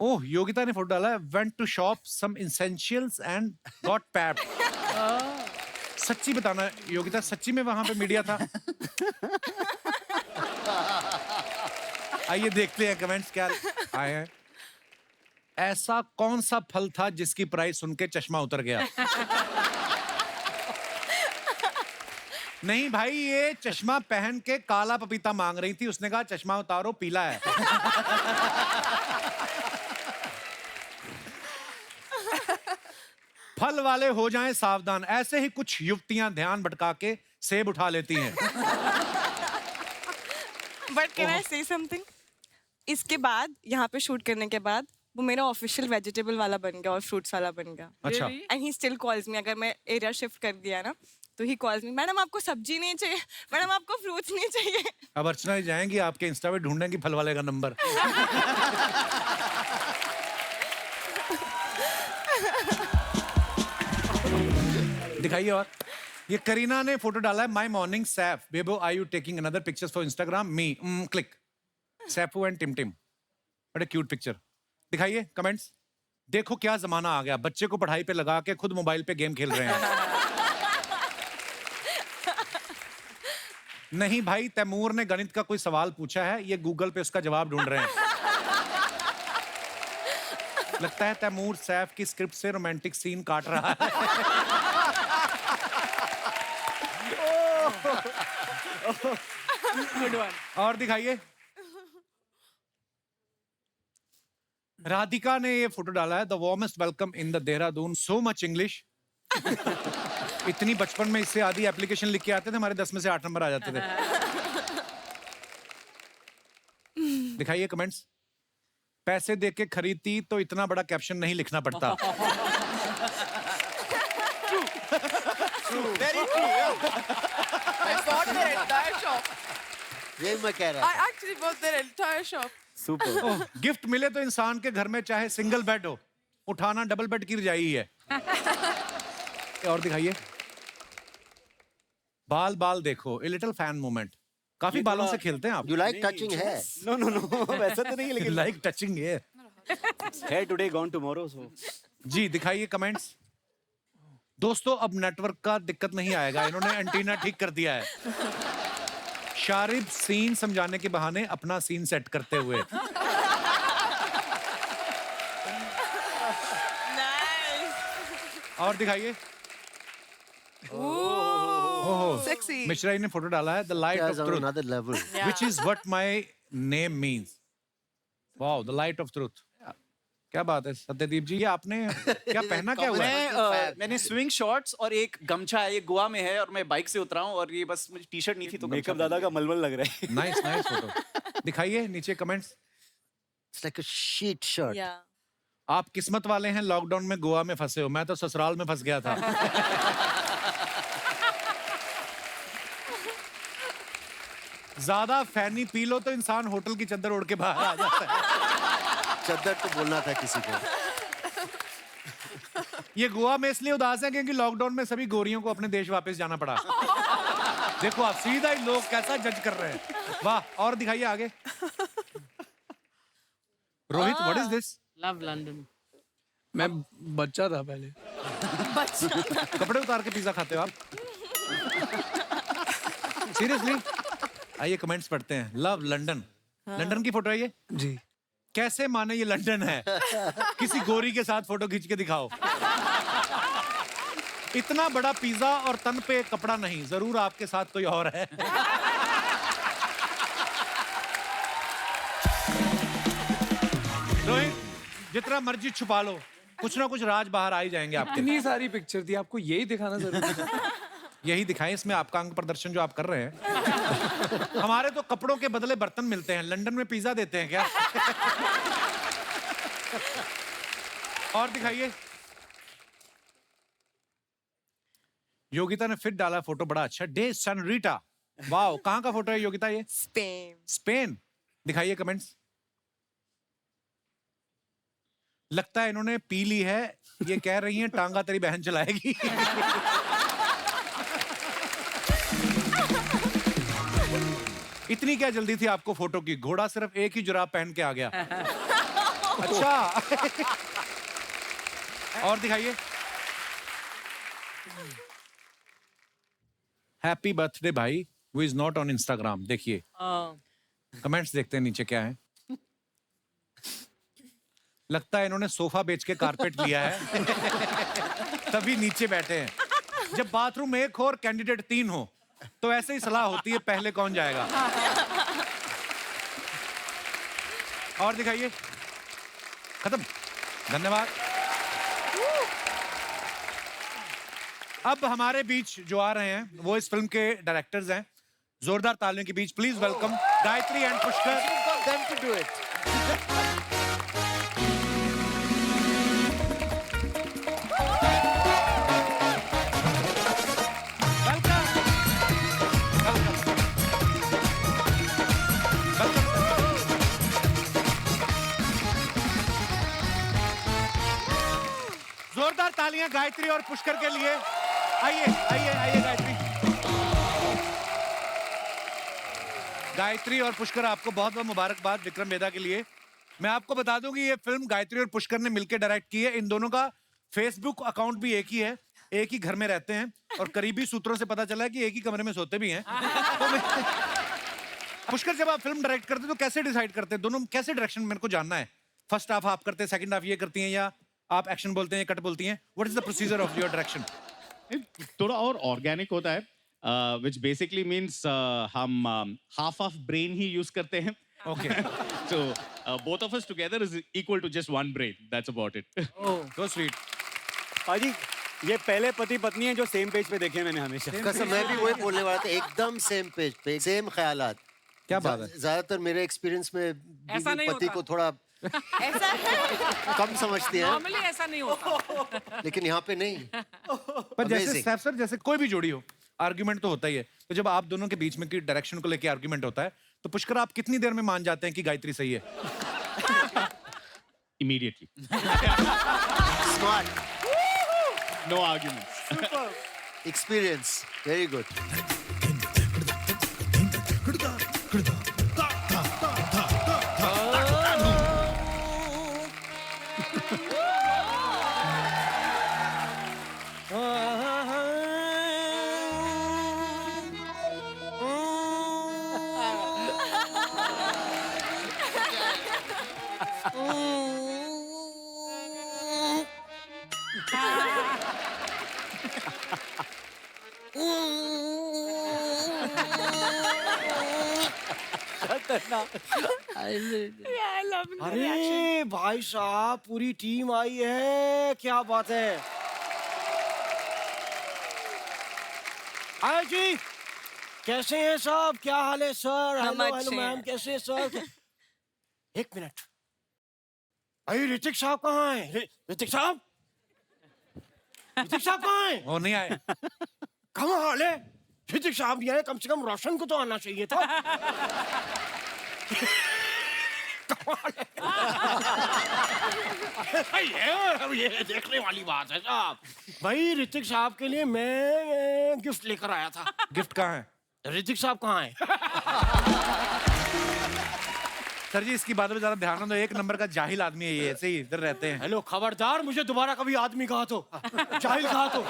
Speaker 1: ओह, योगिता ने फोटो डाला है। Went to shop some essentials and got papped. सच्ची बताना योगिता, सच्ची में वहां पे मीडिया था? आइए देखते हैं कमेंट्स क्या आए हैं। ऐसा कौन सा फल था जिसकी प्राइस सुन के चश्मा उतर गया? नहीं भाई, ये चश्मा पहन के काला पपीता मांग रही थी, उसने कहा चश्मा उतारो पीला है। फल वाले हो जाएं सावधान, ऐसे ही कुछ युवतियां ध्यान भटका के सेब उठा लेती हैं।
Speaker 8: बट कैन आई से समथिंग? इसके बाद यहाँ पे शूट करने के बाद वो मेरा ऑफिशियल वेजिटेबल वाला बन गया और फ्रूट्स वाला बन गया।
Speaker 1: अच्छा।
Speaker 8: And he still calls me. अगर मैं एरिया शिफ्ट कर दिया ना तो ही कॉल्स मी, मैडम आपको सब्जी नहीं चाहिए, मैडम आपको फ्रूट्स नहीं चाहिए।
Speaker 1: अब अर्चना जी जाएंगी आपके इंस्टा पे ढूंढेंगी फल वाले का नंबर। दिखाइए। और ये करीना ने फोटो डाला है। My morning Saif Bebo, are you taking another pictures for Instagram? Me click Saifu and Tim Tim, बड़े क्यूट पिक्चर। दिखाइए कमेंट्स। देखो क्या जमाना आ गया, बच्चे को पढ़ाई पे लगा के खुद मोबाइल पे गेम खेल रहे हैं। नहीं भाई, तैमूर ने गणित का कोई सवाल पूछा है, ये गूगल पे उसका जवाब ढूंढ रहे हैं। लगता है तैमूर सैफ की स्क्रिप्ट से रोमांटिक सीन काट रहा है। और दिखाइए। राधिका ने ये फोटो डाला है, the warmest welcome in the Dehradun, so much English. इतनी बचपन में इससे आधी एप्लीकेशन लिख के आते थे, हमारे 10 में से 8 नंबर आ जाते थे। दिखाइए कमेंट्स। पैसे दे के खरीदती तो इतना बड़ा कैप्शन नहीं लिखना पड़ता।
Speaker 3: Very true, yeah. I bought their entire shop.
Speaker 4: ये मैं कह रहा
Speaker 3: I
Speaker 4: था।
Speaker 3: actually bought their entire shop.
Speaker 7: Super.
Speaker 1: Oh, gift मिले तो इंसान के घर में चाहे सिंगल बेड हो, उठाना डबल बेड की रजाई है। और दिखाइए। बाल बाल देखो, ए लिटिल फैन मोमेंट। काफी बालों से खेलते हैं आप।
Speaker 4: You like touching hair?
Speaker 7: No, no, no. वैसा तो नहीं है लेकिन
Speaker 1: लाइक टचिंग है।
Speaker 7: hair today gone tomorrow so.
Speaker 1: जी दिखाइए कमेंट्स। दोस्तों अब नेटवर्क का दिक्कत नहीं आएगा, इन्होंने एंटीना ठीक कर दिया है। शारिब सीन समझाने के बहाने अपना सीन सेट करते हुए। और दिखाइए। ओह,
Speaker 3: Sexy.
Speaker 1: मिश्रा ने फोटो डाला है, the light
Speaker 4: Guys
Speaker 1: of
Speaker 4: on
Speaker 1: truth,
Speaker 4: another level.
Speaker 1: which is what my name means. Wow, the light of truth. क्या बात है सत्यदीप जी, ये आपने क्या पहना क्या हुआ है?
Speaker 10: मैंने स्विंग शॉर्ट्स और एक गमछा है, ये गोवा में है और मैं बाइक से उतरा हूँ और ये बस मुझे टी शर्ट नहीं थी तो गमछा
Speaker 7: मेकअप दादा का मलमल लग रहा है।
Speaker 1: Nice nice photo. दिखाइए नीचे comments.
Speaker 4: It's like a sheet shirt.
Speaker 8: Yeah.
Speaker 1: आप किस्मत वाले हैं, लॉकडाउन में गोवा में फंसे हो, मैं तो ससुराल में फंस गया था। ज्यादा फैनी पी लो तो इंसान होटल की चादर ओढ़ के बाहर आ जाता है।
Speaker 4: चद्दर तो बोलना था किसी को।
Speaker 1: ये गोवा में इसलिए उदास है क्योंकि लॉकडाउन में सभी गोरियों को अपने देश वापस जाना पड़ा। देखो आप सीधा ही लोग कैसा जज कर रहे हैं। वाह, और दिखाइए आगे। Rohit, what is this?
Speaker 9: Love London. मैं बच्चा था पहले।
Speaker 1: कपड़े उतार के पिज्जा खाते हो आप? सीरियसली? आइए कमेंट्स पढ़ते हैं। लव लंदन, लंदन की फोटो है ये?
Speaker 9: जी।
Speaker 1: कैसे माने ये लंदन है? किसी गोरी के साथ फोटो खींच के दिखाओ। इतना बड़ा पिज्जा और तन पे कपड़ा नहीं, जरूर आपके साथ कोई और है। रोहित, जितना मर्जी छुपा लो, कुछ ना कुछ राज बाहर आ ही जाएंगे आपके।
Speaker 9: इतनी सारी पिक्चर थी, आपको यही दिखाना जरूरी था।
Speaker 1: यही दिखाएं, इसमें आपका अंग प्रदर्शन जो आप कर रहे हैं। हमारे तो कपड़ों के बदले बर्तन मिलते हैं, लंदन में पिज्जा देते हैं क्या? और दिखाइए। योगिता ने फिर डाला फोटो, बड़ा अच्छा। डे सनरीटा, वाओ, कहाँ का फोटो है योगिता ये?
Speaker 8: Spain.
Speaker 1: स्पेन। दिखाइए कमेंट्स। लगता है इन्होंने पी ली है, ये कह रही हैं टांगा तेरी बहन चलाएगी। इतनी क्या जल्दी थी आपको फोटो की? घोड़ा सिर्फ एक ही जुराब पहन के आ गया। अच्छा। और दिखाइए। हैप्पी बर्थडे भाई, who is not on Instagram. देखिए कमेंट्स देखते हैं नीचे क्या है। लगता है इन्होंने सोफा बेच के कारपेट लिया है, तभी नीचे बैठे हैं। जब बाथरूम एक हो और कैंडिडेट 3 हो तो ऐसे ही सलाह होती है, पहले कौन जाएगा। और दिखाइए। खत्म, धन्यवाद। अब हमारे बीच जो आ रहे हैं वो इस फिल्म के डायरेक्टर्स हैं। जोरदार तालियों के बीच please welcome Gayatri and Pushkar.
Speaker 4: Them to do it.
Speaker 1: जोरदार तालियां गायत्री और पुष्कर के लिए। आइए आइए आइए गायत्री। गायत्री और पुष्कर, आपको बहुत बहुत मुबारकबाद विक्रम वेदा के लिए। मैं आपको बता दूं कि ये फिल्म गायत्री और पुष्कर ने मिलकर डायरेक्ट की है। इन दोनों का फेसबुक अकाउंट भी एक ही है, एक ही घर में रहते हैं और करीबी सूत्रों से पता चला है कि एक ही कमरे में सोते भी हैं। तो पुष्कर, जब आप फिल्म डायरेक्ट करते हैं तो कैसे डिसाइड करते हैं? दोनों कैसे डायरेक्शन, मेरे को जानना है। फर्स्ट हाफ आप करते हैं, सेकंड हाफ ये करती हैं, या आप एक्शन बोलते हैं, कट बोलती हैं? What is the procedure of your direction?
Speaker 11: थोड़ा और ऑर्गेनिक होता है, which basically means हम half of brain he use करते हैं।
Speaker 1: ओके।
Speaker 11: तो both of us together is equal to just one brain. That's about it.
Speaker 1: So sweet.
Speaker 7: पाजी ये पहले पति पत्नी है जो सेम पेज पे देखे हैं मैंने हमेशा।
Speaker 4: कसम मैं भी वही बोलने वाला था, एकदम सेम पेज पे, सेम ख्यालात।
Speaker 1: क्या बात है?
Speaker 4: ज्यादातर मेरे एक्सपीरियंस में
Speaker 9: ऐसा नहीं
Speaker 4: पति
Speaker 9: होता।
Speaker 4: को थोड़ा
Speaker 5: ऐसा
Speaker 4: कम समझती है,
Speaker 9: नॉर्मली ऐसा नहीं होता।
Speaker 4: लेकिन यहाँ पे नहीं।
Speaker 1: पर जैसे
Speaker 4: Amazing.
Speaker 1: सैफ सर, जैसे कोई भी जोड़ी हो, आर्ग्यूमेंट तो होता ही है। तो जब आप दोनों के बीच में की डायरेक्शन को लेके आर्ग्यूमेंट होता है, तो पुष्कर आप कितनी देर में मान जाते हैं कि गायत्री सही है?
Speaker 11: Immediately.
Speaker 4: Smart.
Speaker 11: No arguments.
Speaker 4: Experience. Very good.
Speaker 3: अरे भाई साहब पूरी टीम आई है, क्या बात है। आया जी, कैसे हैं साहब, क्या हाल है सर?
Speaker 8: हम
Speaker 3: हेलो
Speaker 8: अच्छे
Speaker 3: मैम,
Speaker 8: हैं।
Speaker 3: कैसे हैं सर? एक मिनट, अरे ऋतिक साहब कहाँ हैं? ऋतिक साहब, ऋतिक साहब कहाँ हैं?
Speaker 1: वो नहीं आए।
Speaker 3: कहाँ हाल है? ऋतिक साहब ये कम से कम रोशन को तो आना चाहिए था। ये देखने वाली बात है साहब। भाई ऋतिक साहब के लिए मैं गिफ्ट लेकर आया था।
Speaker 1: गिफ्ट कहाँ है?
Speaker 3: ऋतिक साहब कहाँ है?
Speaker 1: सर जी, इसकी बात में ज्यादा ध्यान न दो। एक नंबर का जाहिल आदमी है ये, ऐसे ही इधर रहते हैं।
Speaker 3: हेलो, खबरदार मुझे दोबारा कभी आदमी कहा तो, जाहिल कहा तो।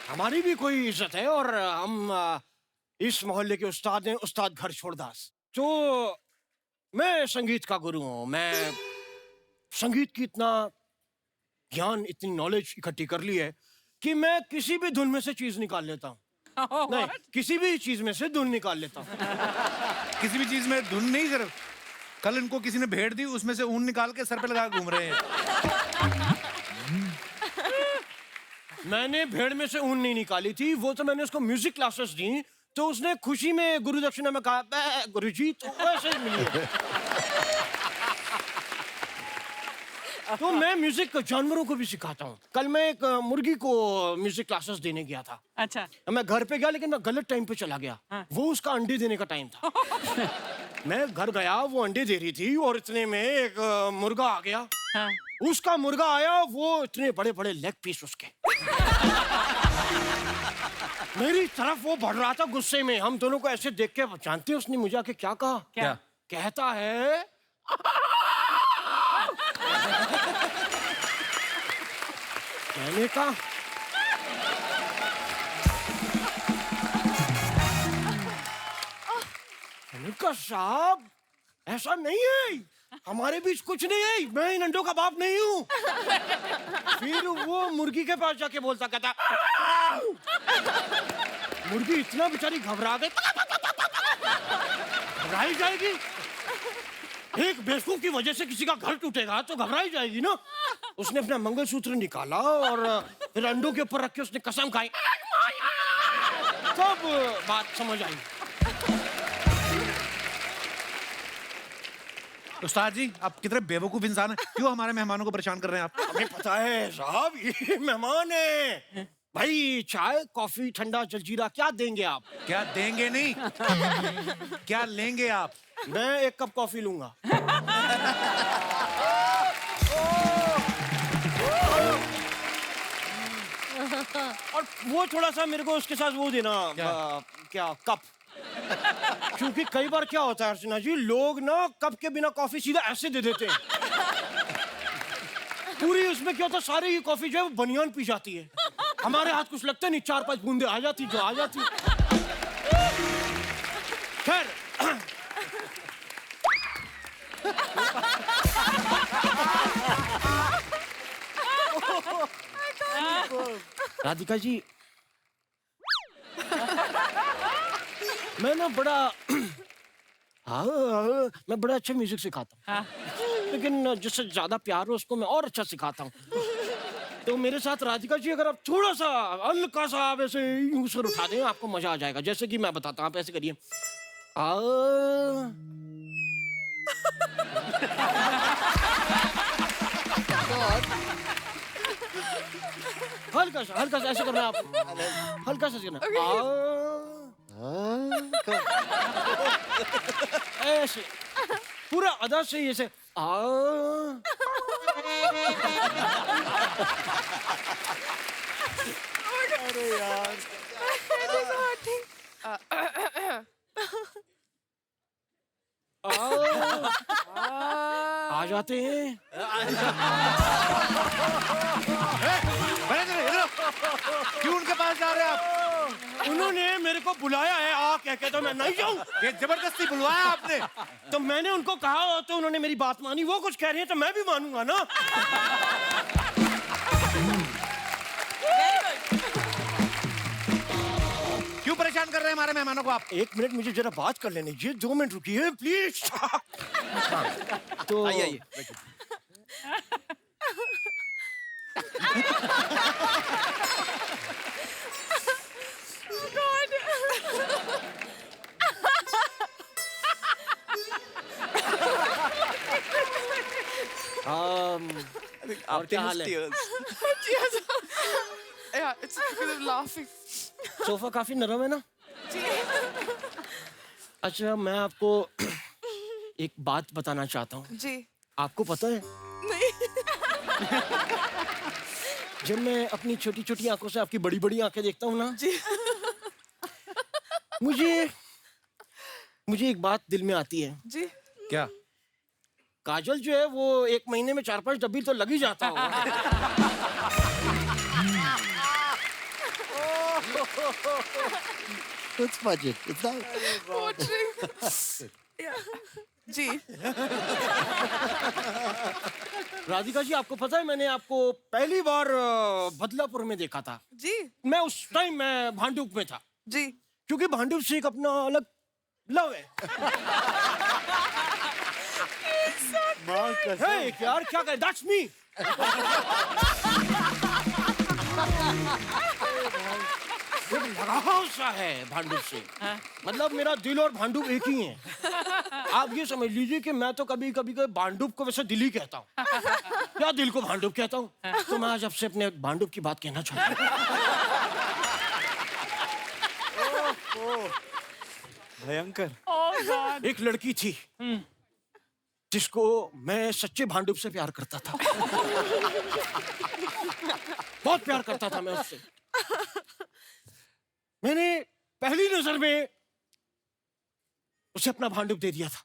Speaker 3: हमारी भी कोई इज्जत है, और हम इस मोहल्ले के उस्ताद हैं, उस्ताद घर छोड़दास। तो मैं संगीत का गुरु हूँ। मैं संगीत की इतना ज्ञान, इतनी नॉलेज इकट्ठी कर ली है कि मैं किसी भी धुन में से चीज निकाल लेता हूँ। नहीं, किसी भी चीज में से धुन निकाल लेता हूँ।
Speaker 1: किसी भी चीज में धुन नहीं सिर्फ, कल इनको किसी ने भेड़ दी, उसमें से ऊन निकाल के सर पे लगा घूम रहे हैं।
Speaker 3: मैंने भेड़ में से ऊन नहीं निकाली थी, वो तो मैंने उसको म्यूजिक क्लासेस दी, तो उसने खुशी में गुरु दक्षिणा में कहा गुरुजी, तो वैसे ही मिली है। तो मैं म्यूजिक जानवरों को भी सिखाता हूँ। कल मैं एक मुर्गी को म्यूजिक क्लासेस देने गया था।
Speaker 8: अच्छा,
Speaker 3: मैं घर पे गया, लेकिन मैं गलत टाइम पे चला गया। वो उसका अंडे देने का टाइम था। मैं घर गया, वो अंडे दे रही थी, और इतने में एक मुर्गा आ गया। उसका मुर्गा आया, वो इतने बड़े बड़े लेग पीस उसके मेरी तरफ वो बढ़ रहा था गुस्से में। हम दोनों को ऐसे देख के, जानते हैं उसने मुझे आके क्या कहा?
Speaker 1: क्या?
Speaker 3: कहता है मैंने कहा साहब ऐसा नहीं है, हमारे बीच कुछ नहीं है, मैं इन अंडों का बाप नहीं हूँ। फिर वो मुर्गी के पास जाके बोलता, कहता मुर्गी इतना बेचारी घबरा गई, घबराई जाएगी। एक बेवकूफ की वजह से किसी का घर टूटेगा तो घबराई जाएगी ना। उसने अपना मंगलसूत्र निकाला और फिर अंडों के ऊपर रख के उसने कसम खाई, तब बात समझ आई।
Speaker 1: उस्ताद जी, आप कितने बेवकूफ इंसान हैं, क्यों हमारे मेहमानों को परेशान कर रहे हैं आप?
Speaker 3: हमें पता है साहब, ये मेहमान है भाई। चाय, कॉफी, ठंडा, जलजीरा क्या देंगे आप?
Speaker 1: क्या देंगे नहीं, क्या लेंगे आप?
Speaker 3: मैं एक कप कॉफी लूंगा। और वो थोड़ा सा मेरे को उसके साथ वो देना, क्या कप। क्योंकि कई बार क्या होता है अर्चना जी, लोग ना कप के बिना कॉफी सीधा ऐसे दे देते हैं। पूरी उसमें क्या होता है, सारी ही कॉफी जो है वो बनियान पी जाती है। हमारे हाथ कुछ लगता नहीं, 4-5 बूंदे आ जाती जो आ जाती। खैर, राधिका जी, मैं ना बड़ा हाँ, मैं बड़ा अच्छा म्यूजिक सिखाता हूँ, लेकिन जिससे ज्यादा प्यार हो उसको मैं और अच्छा सिखाता हूँ। तो मेरे साथ राधिका जी अगर आप थोड़ा सा हल्का सा आप ऐसे यूं सर उठा दें आपको मजा आ जाएगा। जैसे कि मैं बताता हूँ, आप ऐसे करिए। हल्का सा ऐसे करना आप, हल्का सा करना। ऐसे पूरा अदा से ऐसे
Speaker 8: अरे यार
Speaker 3: आ जाते हैं।
Speaker 1: क्यों उनके पास जा रहे हैं आप?
Speaker 3: उन्होंने मेरे को बुलाया है आ कह के, तो मैं नहीं जाऊं।
Speaker 1: ये जबरदस्ती बुलवाया आपने?
Speaker 3: तो मैंने उनको कहा तो उन्होंने मेरी बात मानी। वो कुछ कह रही है तो मैं भी मानूंगा ना।
Speaker 1: क्यों परेशान कर रहे हैं हमारे मेहमानों को आप?
Speaker 3: 1 मिनट मुझे जरा बात कर लेने दीजिए। 2 मिनट रुकिए प्लीज। तो
Speaker 10: आइए
Speaker 3: और क्या हाल है?
Speaker 8: Yeah, it's because of laughing.
Speaker 3: Sofa काफी नरम है ना? अच्छा, मैं आपको एक बात बताना चाहता हूँ।
Speaker 8: जी।
Speaker 3: आपको पता है,
Speaker 8: नहीं।
Speaker 3: जब मैं अपनी छोटी छोटी आंखों से आपकी बड़ी बड़ी आंखें देखता हूँ ना,
Speaker 8: जी।
Speaker 3: मुझे एक बात दिल में आती है।
Speaker 8: जी।
Speaker 1: क्या?
Speaker 3: काजल जो है वो 1 महीने में 4-5 डब्बी तो लग ही जाता होगा।
Speaker 4: It's budget. It's not.
Speaker 8: Watching. Yeah. जी।
Speaker 3: राधिका जी, आपको पता है मैंने आपको पहली बार बदलापुर में देखा था।
Speaker 8: जी।
Speaker 3: मैं उस टाइम मैं भांडुप में था।
Speaker 8: जी।
Speaker 3: क्योंकि भांडुप से एक अपना अलग लव है। Hey, यार क्या करें? That's me. लगाव सा है भांडुप से। मतलब मेरा दिल और भांडुप एक ही है। आप ये समझ लीजिए कि मैं तो कभी कभी भांडुप को वैसे दिल ही कहता हूँ या दिल को भांडुप कहता हूँ। तो मैं आज आपसे अपने भांडुप की बात कहना चाहता हूँ।
Speaker 7: भयंकर।
Speaker 3: एक लड़की थी जिसको मैं सच्चे भांडुप से प्यार करता था। बहुत प्यार करता था मैं उससे। मैंने पहली नजर में उसे अपना भांडुप दे दिया था।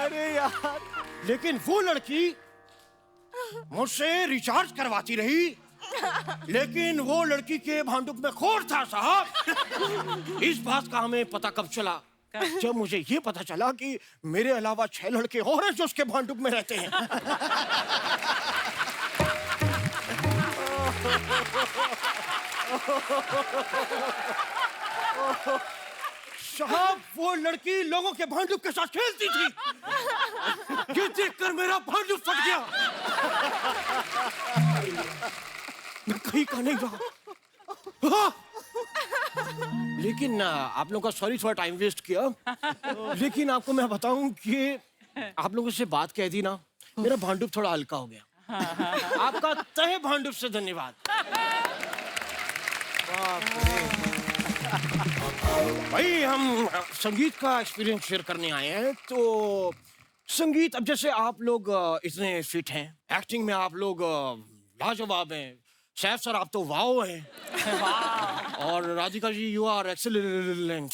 Speaker 7: अरे यार।
Speaker 3: लेकिन वो लड़की मुझसे रिचार्ज करवाती रही, लेकिन वो लड़की के भांडुप में खोर था साहब। इस बात का हमें पता कब चला? जब मुझे ये पता चला कि मेरे अलावा 6 लड़के और हैं जो उसके भांडुप में रहते हैं। साहब, वो लड़की लोगों के भांडुप के साथ खेलती थी। ये देखकर मेरा भांडुप फट गया। मैं कहीं का नहीं रहा। लेकिन आप लोगों का सॉरी, थोड़ा टाइम वेस्ट किया। लेकिन आपको मैं बताऊं कि आप लोगों से बात कह दी ना, मेरा भांडुप थोड़ा हल्का हो गया। आपका तहे भांडुप से धन्यवाद। भाई, हम संगीत का एक्सपीरियंस शेयर करने आए हैं। तो संगीत, अब जैसे आप लोग इतने फिट हैं, एक्टिंग में आप लोग लाजवाब हैं। सैफ सर, आप तो वाओ हैं। और Radhika ji, you are excellent.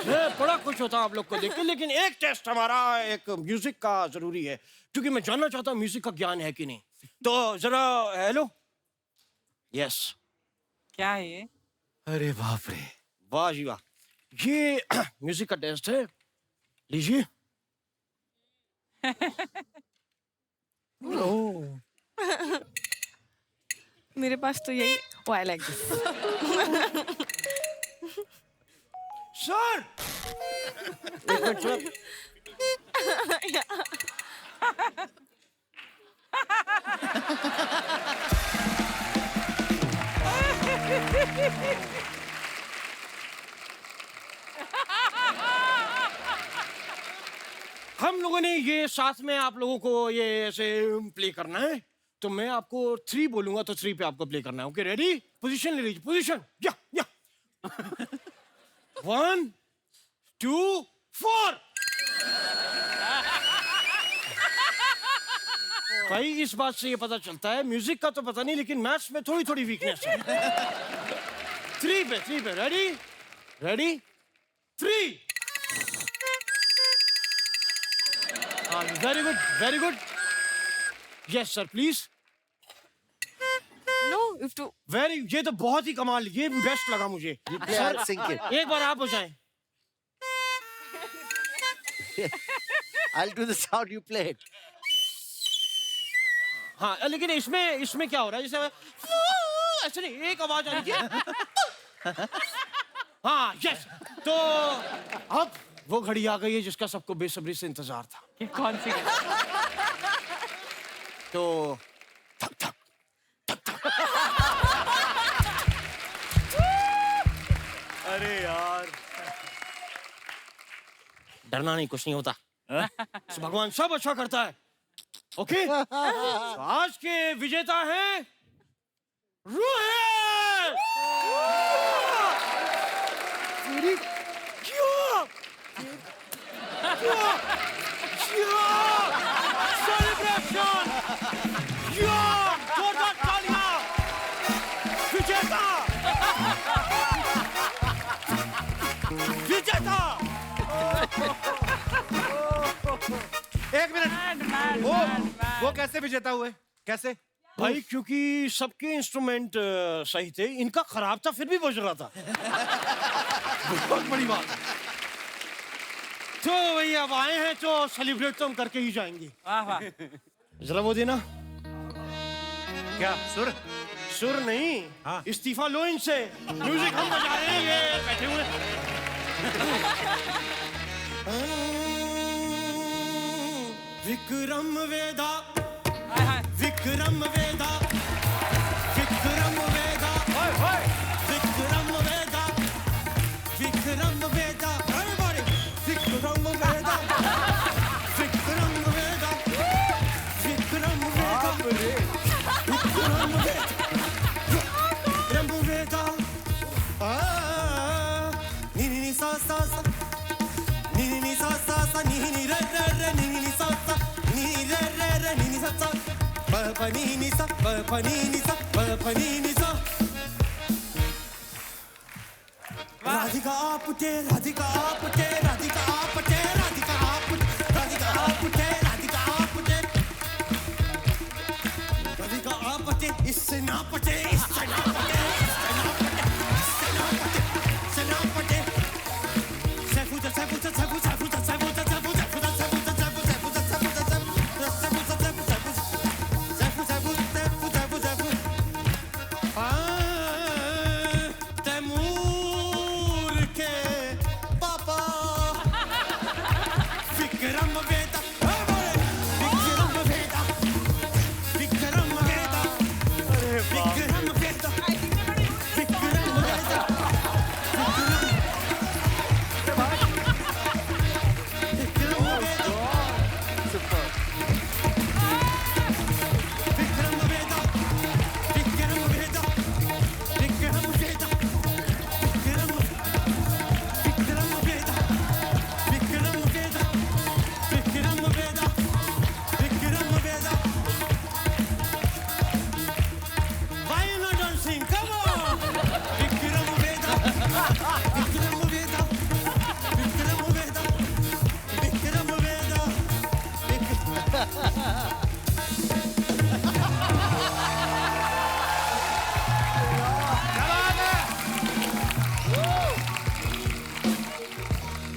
Speaker 3: मैं बड़ा खुश होता हूँ आप लोग को देख के। लेकिन एक टेस्ट हमारा एक म्यूजिक का जरूरी है, क्योंकि मैं जानना चाहता हूँ म्यूजिक का ज्ञान है कि नहीं। तो जरा हेलो। यस।
Speaker 8: क्या है ये?
Speaker 3: अरे बाप रे, वाह जी वाह। ये म्यूजिक का टेस्ट है, लीजिए।
Speaker 8: मेरे पास तो यही। Oh, I like this.
Speaker 3: Sir एक मिनट सर हम लोगों ने ये साथ में आप लोगों को ये ऐसे प्ले करना है तो मैं आपको 3 बोलूंगा तो 3 पे आपको प्ले करना है ओके रेडी पोजीशन ले लीजिए पोजीशन या 1 2 4 भाई इस बात से ये पता चलता है म्यूजिक का तो पता नहीं लेकिन मैथ्स में थोड़ी थोड़ी वीकनेस है 3 पे ready 3 very good yes sir please
Speaker 8: No, you have to.
Speaker 3: Very ये तो बहुत ही कमाल ये बेस्ट लगा मुझे
Speaker 4: play
Speaker 3: sir,
Speaker 4: or sing it?
Speaker 3: एक बार आप हो जाएं
Speaker 4: I'll do the sound you played.
Speaker 3: हाँ लेकिन इसमें क्या हो रहा है जैसे ऐसे नहीं एक आवाज आ रही है हाँ यस तो अब वो घड़ी आ गई है जिसका सबको बेसब्री से इंतजार था
Speaker 2: ये कौन सी घड़ी?
Speaker 3: तो
Speaker 7: अरे यार
Speaker 3: डरना नहीं कुछ नहीं होता भगवान सब अच्छा करता है ओके तो आज के विजेता हैं रोहित सेलिब्रेशन जोरदार तालियां विजेता
Speaker 1: एक मिनट वो कैसे विजेता हुए कैसे
Speaker 3: भाई क्योंकि सबके इंस्ट्रूमेंट सही थे इनका खराब था फिर भी बज रहा था बहुत बड़ी बात तो भैया अब आए हैं तो सेलिब्रेट तो हम करके ही जाएंगे
Speaker 2: वाह वाह
Speaker 3: जरा वो देना
Speaker 1: क्या सुर
Speaker 3: सुर नहीं
Speaker 1: हाँ।
Speaker 3: इस्तीफा लो इनसे म्यूजिक हम बजा रहे हैं ये बैठे हुए विक्रम वेदा विक्रम वेदा विक्रम वेदा विक्रम वेदा विक्रम वेदा everybody विक्रम वेदा विक्रम वेदा विक्रम वेदा विक्रम वेदा नी नी सा सा सा नी नी सा सा सा नी नी रे रे रे नी नी सा सा नी रे रे रे नी नी सा सा प प नी नी सा प प नी नी सा प प नी नी सा राधिका आपटे राधिका आपटे राधिका आपटे राधिका आपटे राधिका आपटे राधिका आपटे राधिका आपटे इससे ना पटे इससे ना पटे इससे ना पटे इससे ना पटे इससे ना पटे सेफुता सेफुता सेफुता सेफुता सेफुता सेफुता सेफुता सेफुता सेफुता तैमूर के पापा विक्रम वेदा विक्रम वेदा विक्रम वेदा विक्रम वेदा विक्रम वेदा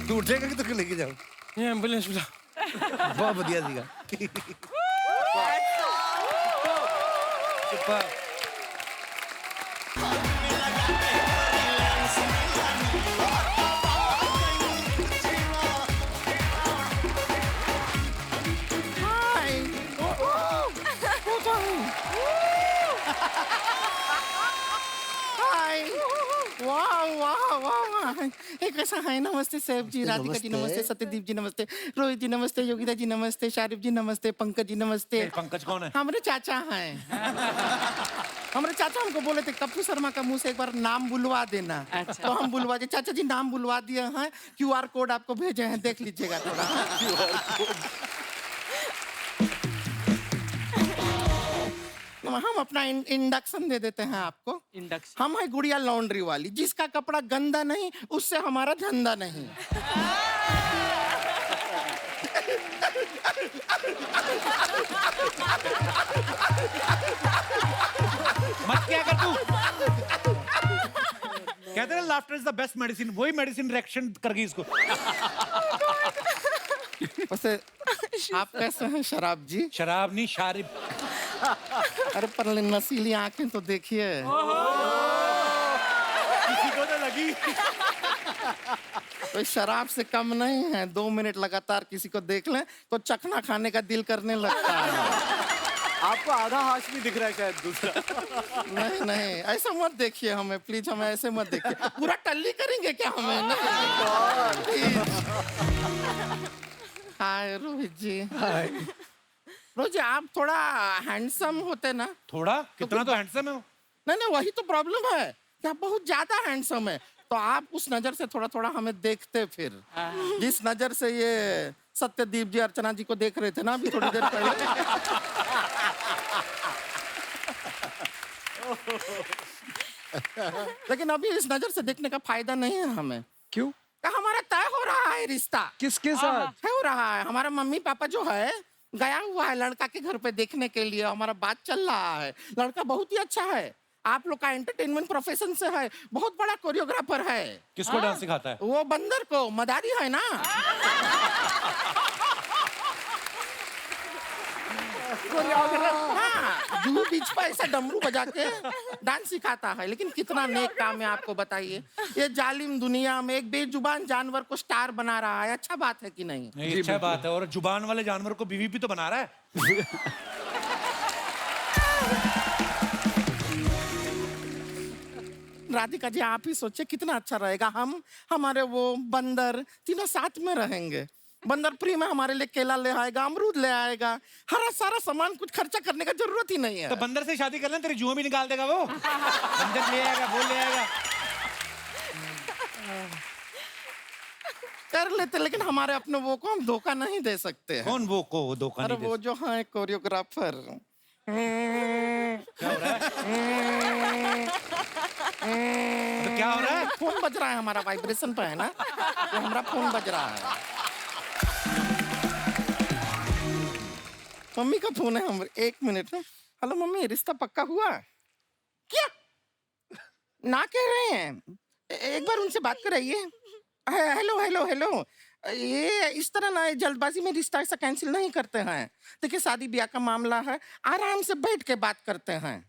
Speaker 1: तू उठेगा कि तो लेके जाओ
Speaker 3: ये एम्बुलेंस बुला
Speaker 1: बहुत बढ़िया सीगा
Speaker 2: वाह वाह वाह, ये कैसा है? नमस्ते सैफ जी, राधिका जी नमस्ते, सत्यदीप जी नमस्ते, रोहित जी नमस्ते, योगिता जी नमस्ते, शारिफ जी नमस्ते, पंकज जी नमस्ते।
Speaker 1: पंकज कौन है?
Speaker 2: हमारे चाचा हैं। हमारे चाचा हमको बोले थे कप्पू शर्मा का मुंह से एक बार नाम बुलवा देना। तो हम बुलवा दिए। चाचा जी नाम बुलवा दिए हैं, QR कोड आपको भेजे हैं, देख लीजिएगा थोड़ा। हम अपना इंडक्शन दे देते हैं आपको।
Speaker 9: इंडक्शन।
Speaker 2: हम है गुड़िया लॉन्ड्री वाली, जिसका कपड़ा गंदा नहीं उससे हमारा धंधा नहीं।
Speaker 1: मत क्या कर तू? कहते हैं laughter is the best medicine, वही मेडिसिन रिएक्शन कर गई इसको।
Speaker 2: वैसे आप कैसे हैं शराब जी?
Speaker 1: शराब नहीं, शारिब।
Speaker 2: अरे पर नशीली आंखें तो देखिए।
Speaker 7: किसी को तो लगी।
Speaker 2: तो शराब से कम नहीं है। 2 मिनट लगातार किसी को देख लें तो चखना खाने का दिल करने लगता है।
Speaker 7: आपको आधा हाशमी दिख रहा है शायद दूसरा।
Speaker 2: नहीं नहीं, ऐसा मत देखिए हमें प्लीज, हमें ऐसे मत देखिए। पूरा टल्ली करेंगे क्या हमें? नहीं। हाय रोहित जी। रोहित जी आप थोड़ा हैंडसम होते ना।
Speaker 1: थोड़ा? कितना तो हैंडसम है वो।
Speaker 2: नहीं नहीं, वही तो प्रॉब्लम है कि आप बहुत ज्यादा हैंडसम है। तो आप उस नजर से थोड़ा थोड़ा हमें देखते फिर, जिस नजर से ये सत्यदीप जी अर्चना जी को देख रहे थे ना अभी थोड़ी देर पहले। लेकिन अभी इस नजर से देखने का फायदा नहीं है हमें।
Speaker 9: क्यों?
Speaker 2: हमारा तय हो रहा है रिश्ता।
Speaker 9: किसके साथ?
Speaker 2: हो रहा है, हमारा मम्मी पापा जो है गया हुआ है लड़का के घर पे देखने के लिए। हमारा बात चल रहा है, लड़का बहुत ही अच्छा है, आप लोग का एंटरटेनमेंट प्रोफेशन से है, बहुत बड़ा कोरियोग्राफर है।
Speaker 1: किसको डांस सिखाता है?
Speaker 2: वो बंदर को, मदारी है ना। हाँ, जुहू बीच पर ऐसा डमरू बजा के डांस सिखाता है। लेकिन कितना नेक काम है आपको बताइए। ये जालिम दुनिया में एक बेजुबान जानवर को स्टार बना रहा है, अच्छा बात है कि नहीं?
Speaker 1: नहीं, अच्छा बात है। और जुबान वाले जानवर को बीवी भी तो बना रहा है।
Speaker 2: राधिका जी आप ही सोचिए कितना अच्छा रहेगा। हम हमारे वो बंदर तीनों साथ में रहेंगे। बंदर फ्री में हमारे लिए केला ले आएगा, अमरूद ले आएगा, हरा सारा सामान, कुछ खर्चा करने का जरूरत ही नहीं है।
Speaker 1: तो बंदर से शादी कर लें, तेरी जुआ भी निकाल देगा वो। बंदर ले आएगा, वो ले आएगा।
Speaker 2: कर लेते, लेकिन हमारे अपने वो को हम धोखा नहीं दे सकते हैं।
Speaker 1: कौन वो को धोखा
Speaker 2: अरे
Speaker 1: नहीं दे
Speaker 2: वो जो है कोरियोग्राफर।
Speaker 1: क्या हो रहा है? तो क्या हो रहा है?
Speaker 2: फोन बज रहा है हमारा, वाइब्रेशन पे है ना, तो हमारा फोन बज रहा है। मम्मी का फोन है हमारे। 1 मिनट में। हेलो मम्मी, रिश्ता पक्का हुआ? क्या ना कह रहे हैं? एक बार उनसे बात कराइए। हेलो हेलो हेलो, ये इस तरह ना जल्दबाजी में रिश्ता ऐसा कैंसिल नहीं करते हैं। देखिए शादी ब्याह का मामला है, आराम से बैठ के बात करते हैं।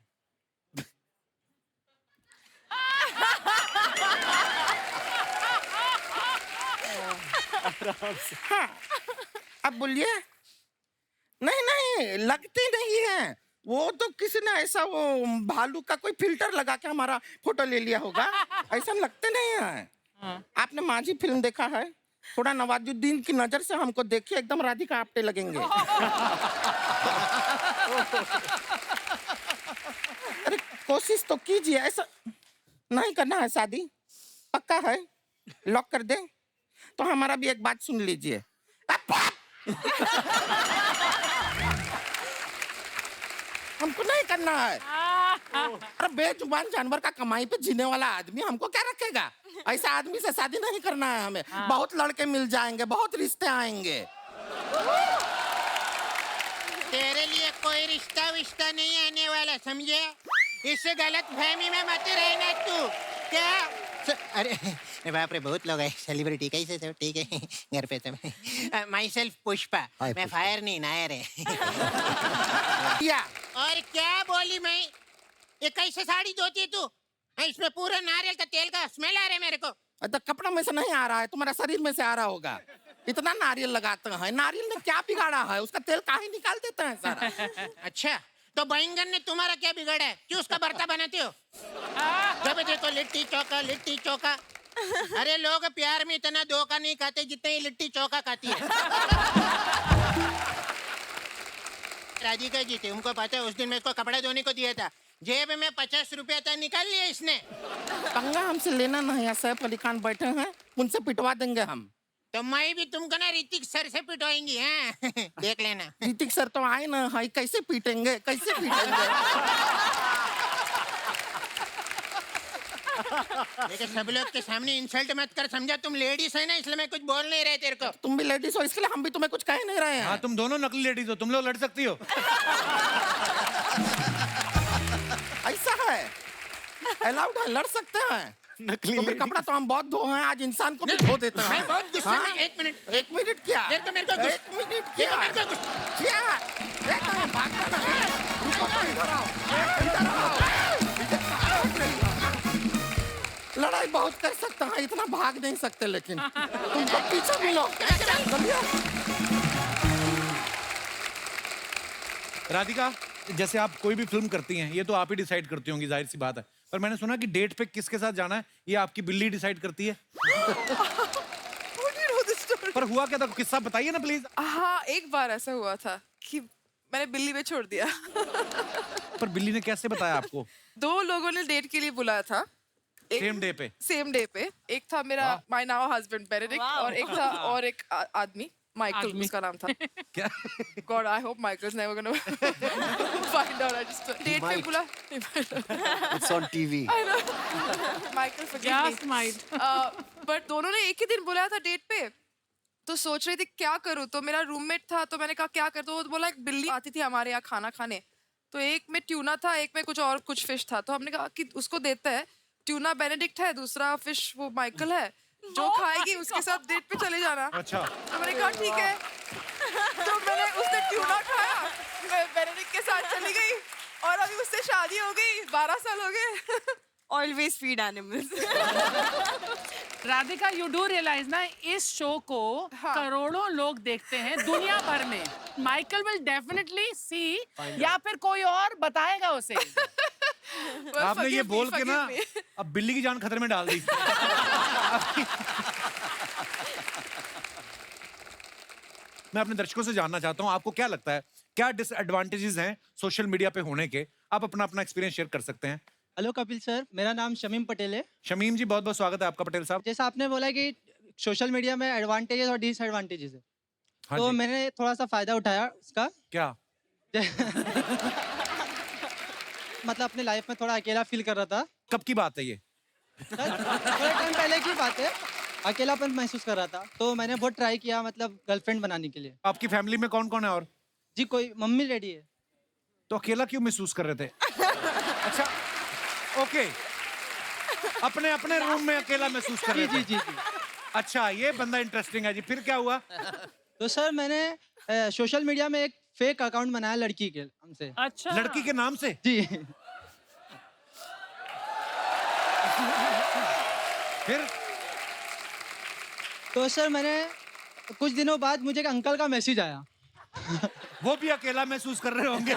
Speaker 2: हाँ, अब बोलिए। नहीं नहीं, लगती नहीं है। वो तो किसी ने ऐसा वो भालू का कोई फिल्टर लगा के हमारा फोटो ले लिया होगा, ऐसा लगते नहीं है। आपने माझी फिल्म देखा है? थोड़ा नवाजुद्दीन की नजर से हमको देखिए, एकदम राधिका आप्टे लगेंगे। अरे कोशिश तो कीजिए, ऐसा नहीं करना है। शादी पक्का है, लॉक कर दे। तो हमारा भी एक बात सुन लीजिए। हमको नहीं करना है। अरे बेजुबान जानवर का कमाई पे जीने वाला आदमी हमको क्या रखेगा? ऐसा आदमी से शादी नहीं करना है हमें। बहुत लड़के मिल जाएंगे, बहुत रिश्ते आएंगे।
Speaker 12: तेरे लिए कोई रिश्ता विश्ता नहीं आने वाला, समझे? इस गलत फहमी में मत रहना तू। क्या? अरे बाप रे, बहुत लोग हैं। सेलिब्रिटी कैसे सब ठीक है घर पे सब। माई सेल्फ पुष्पा, मैं फायर नहीं नायर है।
Speaker 2: क्या?
Speaker 12: और क्या बोली मैं? ये कैसे साड़ी धोती है तू? इसमें पूरा नारियल का तेल का स्मेल आ रहा है मेरे को।
Speaker 2: तो कपड़ा में से नहीं आ रहा है, तुम्हारा शरीर में से आ रहा होगा। इतना नारियल लगाते हैं, नारियल ने क्या बिगाड़ा है? उसका तेल काहे निकाल देते हैं सारा।
Speaker 12: अच्छा, तो बैंगन ने तुम्हारा क्या बिगाड़ा है? क्यों उसका भरता बनाते हो? जब देखो लिट्टी चोखा, लिट्टी चोखा। अरे लोग प्यार में इतना धोखा नहीं खाते जितने ये लिट्टी चोखा खाती है। राधिका जी थी, उनको पता है उस दिन मैं इसको कपड़ा धोने को दिया था, जेब में 50 रुपया था, निकाल लिया इसने।
Speaker 2: पंगा हमसे लेना नहीं है, सैफ अली खान बैठे हैं, उनसे पिटवा देंगे हम।
Speaker 12: तो मैं भी तुमको ना ऋतिक सर से पिटवाएंगी, हैं? देख लेना।
Speaker 2: ऋतिक सर तो आए ना, हाई कैसे पीटेंगे, कैसे पीटेंगे?
Speaker 12: लेकिन सब लोग के सामने इंसल्ट मत कर, समझा? तुम लेडीज है ना, इसलिए मैं कुछ बोल नहीं रहे तेरे को।
Speaker 2: तुम भी लेडीज हो, इसलिए हम भी तुम्हें कुछ कह नहीं रहे हैं।
Speaker 1: हाँ, तुम दोनों नकली लेडीज हो, तुम लोग लड़ सकती हो।
Speaker 2: ऐसा है, अलाउड है, लड़ सकते हैं।
Speaker 7: नकली
Speaker 2: तो फिर कपड़ा तो हम बहुत धो हैं, आज इंसान को भी धो देते हैं।
Speaker 12: मैं बहुत गुस्से में। एक मिनट
Speaker 2: क्या?
Speaker 12: मेरे को
Speaker 2: एक मिनट क्या? क्या? देखो, भागना नहीं। रुको तो, इधर आओ, इधर आओ। लड़ाई बहुत कर सकते हैं, इतना भाग नहीं सकते, लेकिन तुमको पीछे मिलो। चलिए।
Speaker 1: राधिका, जैसे आप कोई भी फिल्म करती हैं, ये तो आप ही डिसाइड करती होंगी, जाहिर सी बात है। पर मैंने सुना कि डेट पे किसके साथ जाना है ये आपकी बिल्ली डिसाइड करती है। पर हुआ क्या था, किस्सा बताइए ना प्लीज।
Speaker 8: हाँ, एक बार ऐसा हुआ था कि मैंने बिल्ली में छोड़ दिया।
Speaker 1: पर बिल्ली ने कैसे बताया आपको?
Speaker 8: 2 लोगों ने डेट के लिए बुलाया था।
Speaker 1: सेम डे पे?
Speaker 8: सेम डे पे। एक था मेरा माय नाउ हस्बैंड बेनेडिक्ट, और एक था और एक आदमी माइकल, उसका नाम था।
Speaker 1: क्या?
Speaker 8: God, I hope Michael's never gonna find out. I just date पे बुला।
Speaker 4: It's on TV.
Speaker 8: I know. Michael, forgive me. But दोनों ने एक ही दिन बुलाया था डेट पे, तो सोच रही थी क्या करूँ। तो मेरा रूममेट था, तो मैंने कहा क्या कर, तो वो बोला एक बिल्ली आती थी हमारे यहाँ खाना खाने, तो एक में ट्यूना था, एक में कुछ फिश था। तो हमने कहा कि उसको देते हैं, ट्यूना बेनेडिक्ट है, दूसरा फिश वो माइकल है, जो खाएगी उसके साथ डेट पे चले जाना।
Speaker 1: अच्छा।
Speaker 8: तो मैंने कहा ठीक है। तो मैंने उसने ट्यूना खाया, मैं बेनेडिक्ट के साथ चली गई, और अभी उससे शादी हो गई, 12 साल हो गए। Always feed animals.
Speaker 13: Radhika, you do realise ना, इस शो को करोड़ों लोग देखते हैं दुनिया भर में। माइकल विल डेफिनेटली सी, या फिर कोई और बताएगा उसे।
Speaker 1: आपने ये बोल के ना अब बिल्ली की जान खतरे में डाल दी। मैं अपने दर्शकों से जानना चाहता हूँ, आपको क्या लगता है, क्या डिसएडवांटेजेस हैं सोशल मीडिया पे होने के? आप अपना एक्सपीरियंस शेयर कर सकते हैं।
Speaker 14: हेलो कपिल सर, मेरा नाम शमीम पटेल है।
Speaker 1: शमीम जी, बहुत बहुत स्वागत है आपका पटेल साहब।
Speaker 14: जैसा आपने बोला कि सोशल मीडिया में एडवांटेजेस और डिसएडवांटेजेस है,
Speaker 1: हाँ
Speaker 14: तो
Speaker 1: जी।
Speaker 14: मैंने थोड़ा सा फायदा उठाया उसका।
Speaker 1: क्या?
Speaker 14: मतलब अपने लाइफ में थोड़ा अकेला फील कर रहा था।
Speaker 1: कब की बात है ये?
Speaker 14: थोड़ा टाइम पहले की बात है, अकेलापन महसूस कर रहा था, तो मैंने बहुत ट्राई किया, मतलब गर्लफ्रेंड बनाने के लिए।
Speaker 1: आपकी फैमिली में कौन कौन है? और
Speaker 14: जी कोई, मम्मी रेडी है।
Speaker 1: तो अकेला क्यों महसूस कर रहे थे? अच्छा, ओके, अपने अपने रूम में अकेला महसूस कर रहे थे।
Speaker 14: जी।
Speaker 1: अच्छा, ये बंदा इंटरेस्टिंग है जी। फिर क्या हुआ?
Speaker 14: तो सर मैंने सोशल मीडिया में एक फेक अकाउंट बनाया लड़की के नाम से।
Speaker 13: अच्छा,
Speaker 1: लड़की के नाम से?
Speaker 14: जी।
Speaker 1: फिर?
Speaker 14: तो सर मैंने कुछ दिनों बाद मुझे एक अंकल का मैसेज आया।
Speaker 1: वो भी अकेला महसूस कर रहे होंगे।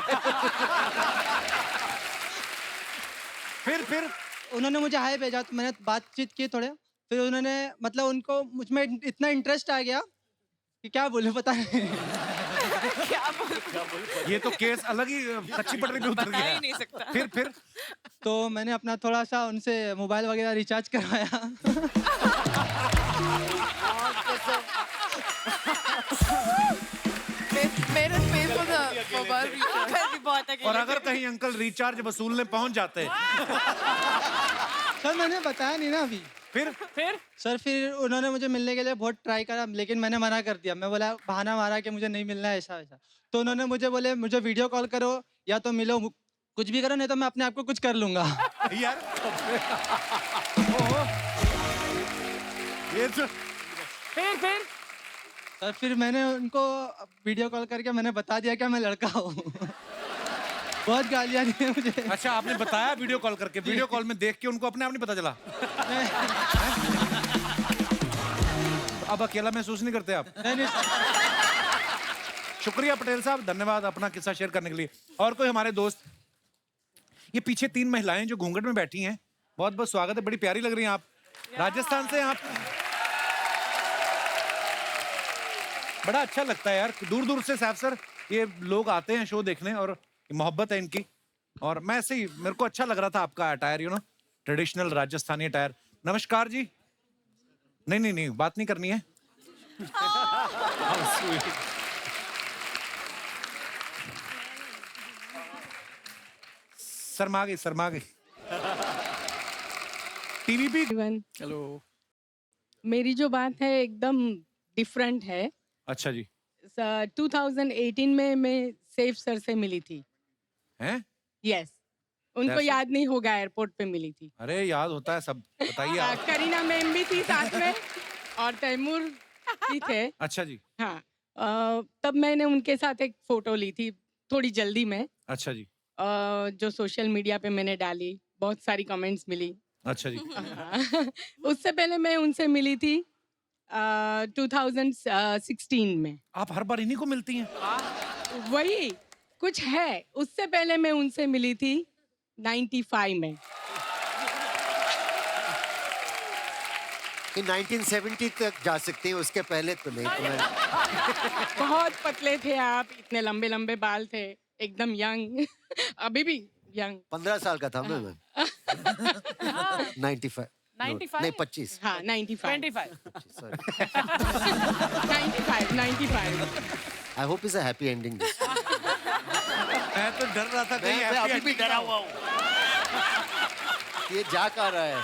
Speaker 1: फिर
Speaker 14: उन्होंने मुझे हाय भेजा, तो मैंने बातचीत की थोड़े, फिर उन्होंने मतलब उनको मुझ में इतना इंटरेस्ट आ गया कि क्या बोले पता नहीं।
Speaker 1: ये तो केस अलग ही कच्ची पटरी पे उतर गया।
Speaker 8: ही नहीं सकता।
Speaker 1: फिर
Speaker 14: तो मैंने अपना थोड़ा सा उनसे मोबाइल वगैरह रिचार्ज करवाया।
Speaker 8: मेरे पे for the mobile recharge। मैं भी बहुत अकेली
Speaker 1: और अगर कहीं अंकल रिचार्ज वसूलने पहुंच जाते?
Speaker 14: सर मैंने बताया नहीं ना अभी।
Speaker 1: फिर
Speaker 14: सर फिर उन्होंने मुझे मिलने के लिए बहुत ट्राई करा, लेकिन मैंने मना कर दिया। मैं बोला, बहाना मारा कि मुझे नहीं मिलना है, ऐसा वैसा। तो उन्होंने मुझे बोले मुझे वीडियो कॉल करो या तो मिलो, कुछ भी करो, नहीं तो मैं अपने आप को कुछ कर लूंगा।
Speaker 1: यार ये तो
Speaker 13: फिर
Speaker 14: सर फिर मैंने उनको वीडियो कॉल करके मैंने बता दिया कि मैं लड़का हूँ। बहुत गालियाँ दी मुझे।
Speaker 1: अच्छा, आपने बताया वीडियो कॉल करके? वीडियो कॉल में देख के उनको अपने आप नहीं पता चला? अब अकेला महसूस नहीं करते आप?
Speaker 14: नहीं।
Speaker 1: शुक्रिया पटेल साहब, धन्यवाद अपना किस्सा शेयर करने के लिए। और कोई हमारे दोस्त? ये पीछे 3 महिलाएं जो घूंघट में बैठी हैं, बहुत बहुत स्वागत है, बड़ी प्यारी लग रही हैं आप। राजस्थान से आप, बड़ा अच्छा लगता है यार, दूर दूर से सैफ सर ये लोग आते हैं शो देखने और मोहब्बत है इनकी। और मैं ऐसे ही, मेरे को अच्छा लग रहा था आपका attire, you know, traditional Rajasthani attire. नमस्कार जी। नहीं, बात नहीं करनी है। How sweet. शर्मा गई। टीवीपी।
Speaker 15: हेलो। मेरी जो बात है एकदम डिफरेंट है।
Speaker 1: अच्छा जी।
Speaker 15: 2018 में मैं सैफ सर से मिली थी।
Speaker 1: हैं?
Speaker 15: यस। उनको
Speaker 1: कैसे?
Speaker 15: याद नहीं होगा, एयरपोर्ट पे मिली थी।
Speaker 1: अरे याद होता है सब, बताइए आप।
Speaker 15: करीना मैम भी थी साथ में और तैमूर भी थे।
Speaker 1: अच्छा जी।
Speaker 15: हाँ, तब मैंने उनके साथ एक फोटो ली थी थोड़ी जल्दी में,
Speaker 1: अच्छा जी।
Speaker 15: जो सोशल मीडिया पे मैंने डाली, बहुत सारी कमेंट्स मिली।
Speaker 1: अच्छा जी।
Speaker 15: उससे पहले मैं उनसे मिली थी 2016 में।
Speaker 1: आप हर बार इन्हीं को मिलती हैं?
Speaker 15: वही कुछ है। उससे पहले मैं उनसे मिली थी 95 में।
Speaker 4: कि 1970 तक जा सकते हैं, उसके पहले तो नहीं। तो मैं
Speaker 15: बहुत पतले थे आप, इतने लंबे लंबे बाल थे, एकदम यंग। अभी भी यंग।
Speaker 4: 15 साल का था मैं। 95 नहीं 25।
Speaker 15: हाँ 95
Speaker 4: I hope is a happy ending.
Speaker 1: मैं तो डर रहा था कहीं
Speaker 4: मैं अभी भी डरा हुआ हूँ। ये जा कहाँ रहा है?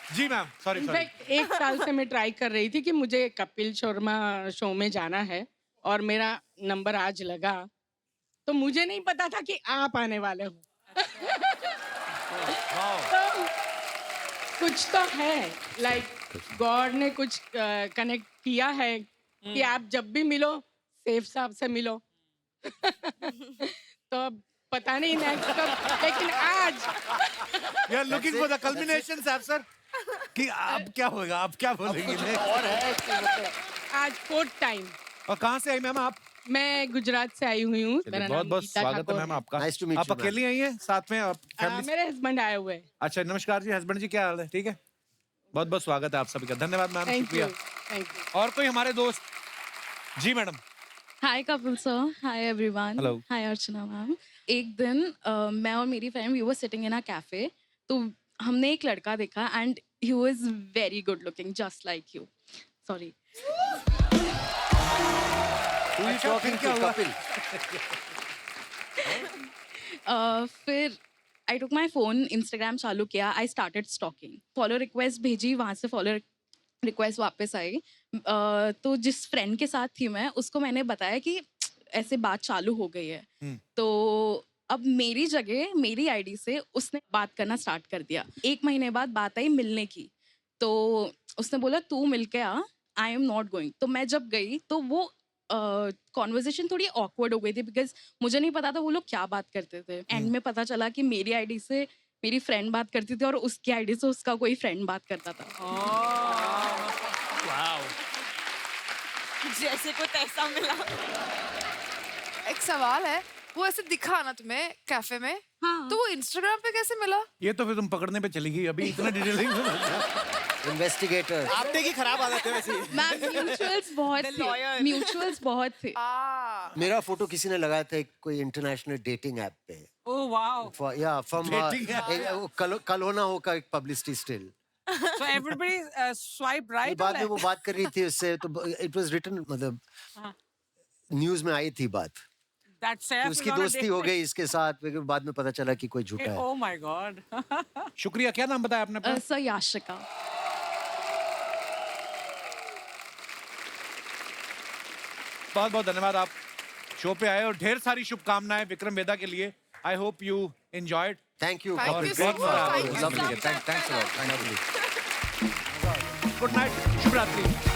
Speaker 1: जी मैम, सॉरी।
Speaker 15: इनफैक्ट 1 साल से मैं ट्राई कर रही थी कि मुझे कपिल शर्मा शो में जाना है और मेरा नंबर आज लगा, तो मुझे नहीं पता था कि आप आने वाले हो। तो कुछ तो है, लाइक गॉड ने कुछ कनेक्ट किया है कि आप जब भी मिलो सैफ साहब से मिलो। तो अब पता नहीं नेक्स्ट कब, लेकिन आज
Speaker 1: you are looking for the culmination Saif sir, कि अब क्या होगा, अब क्या बोलेंगे?
Speaker 4: और है
Speaker 15: आज 4th टाइम।
Speaker 1: और कहाँ से आई मैम आप?
Speaker 15: मैं गुजरात से आई हुई हूँ।
Speaker 1: बहुत बहुत स्वागत है मैम आपका।
Speaker 4: Nice to meet
Speaker 1: आप
Speaker 4: you,
Speaker 1: अकेली आई हैं साथ में? आप
Speaker 15: मेरे हस्बैंड आए हुए हैं।
Speaker 1: अच्छा, नमस्कार जी। हस्बैंड जी क्या हाल है? ठीक है, बहुत बहुत स्वागत है आप सभी का। धन्यवाद मैम,
Speaker 15: थैंक
Speaker 1: शुक्रिया।
Speaker 15: You, thank you.
Speaker 1: और कोई हमारे दोस्त? जी madam.
Speaker 16: Hi Kapil sir, hi everyone.
Speaker 1: Hello.
Speaker 16: Hi Archana ma'am. एक दिन मैं और मेरी friend we were sitting in a cafe, तो हमने एक लड़का देखा and he was very good looking, just like you. Sorry. फिर I took my phone, Instagram चालू किया, I started stalking, follow request भेजी, वहाँ से फॉलो रिक्वेस्ट वापस आई। तो जिस फ्रेंड के साथ थी मैं, उसको मैंने बताया कि ऐसे बात चालू हो गई है। तो अब मेरी जगह मेरी आईडी से उसने बात करना स्टार्ट कर दिया। 1 महीने बाद बात आई मिलने की, तो उसने बोला तू मिल के आ, आई एम नॉट गोइंग। तो मैं जब गई तो वो कॉन्वर्जेशन थोड़ी ऑकवर्ड हो गई थी, बिकॉज मुझे नहीं पता था वो लोग क्या बात करते थे। एंड में पता चला कि मेरी आईडी से मेरी फ्रेंड बात करती थी और उसकी आईडी से उसका कोई फ्रेंड बात करता था।
Speaker 5: जैसे को तैसा मिला।
Speaker 8: एक सवाल है, वो ऐसे दिखा ना तुम्हें कैफे में, तो वो इंस्टाग्राम पे कैसे मिला?
Speaker 1: ये तो फिर तुम पकड़ने पे चली गई, अभी इतना डिटेलिंग
Speaker 4: इन्वेस्टिगेटर।
Speaker 10: आपने की खराब आदत है वैसे।
Speaker 16: मैम म्यूचुअल्स बहुत थे।
Speaker 4: मेरा फोटो किसी ने लगाया था कोई इंटरनेशनल डेटिंग ऐप पे।
Speaker 13: Oh wow.
Speaker 4: या फ्रॉम कलोना का एक publicity still.
Speaker 13: So everybody swipe right.
Speaker 4: बाद में वो बात कर रही थी उससे, तो इट वाज रिटन, मतलब न्यूज़ में आई थी बात।
Speaker 13: कि
Speaker 4: उसकी दोस्ती हो गई इसके साथ, फिर बाद में पता चला कि कोई झूठा है।
Speaker 13: Oh my God.
Speaker 1: शुक्रिया। क्या नाम बताया आपने अपना?
Speaker 16: सर याशिका।
Speaker 1: बहुत बहुत धन्यवाद, आप शो पे आए और ढेर सारी शुभकामनाएं विक्रम वेदा के लिए। I hope you enjoyed.
Speaker 4: Thank you.
Speaker 1: Good night, शुभ रात्रि।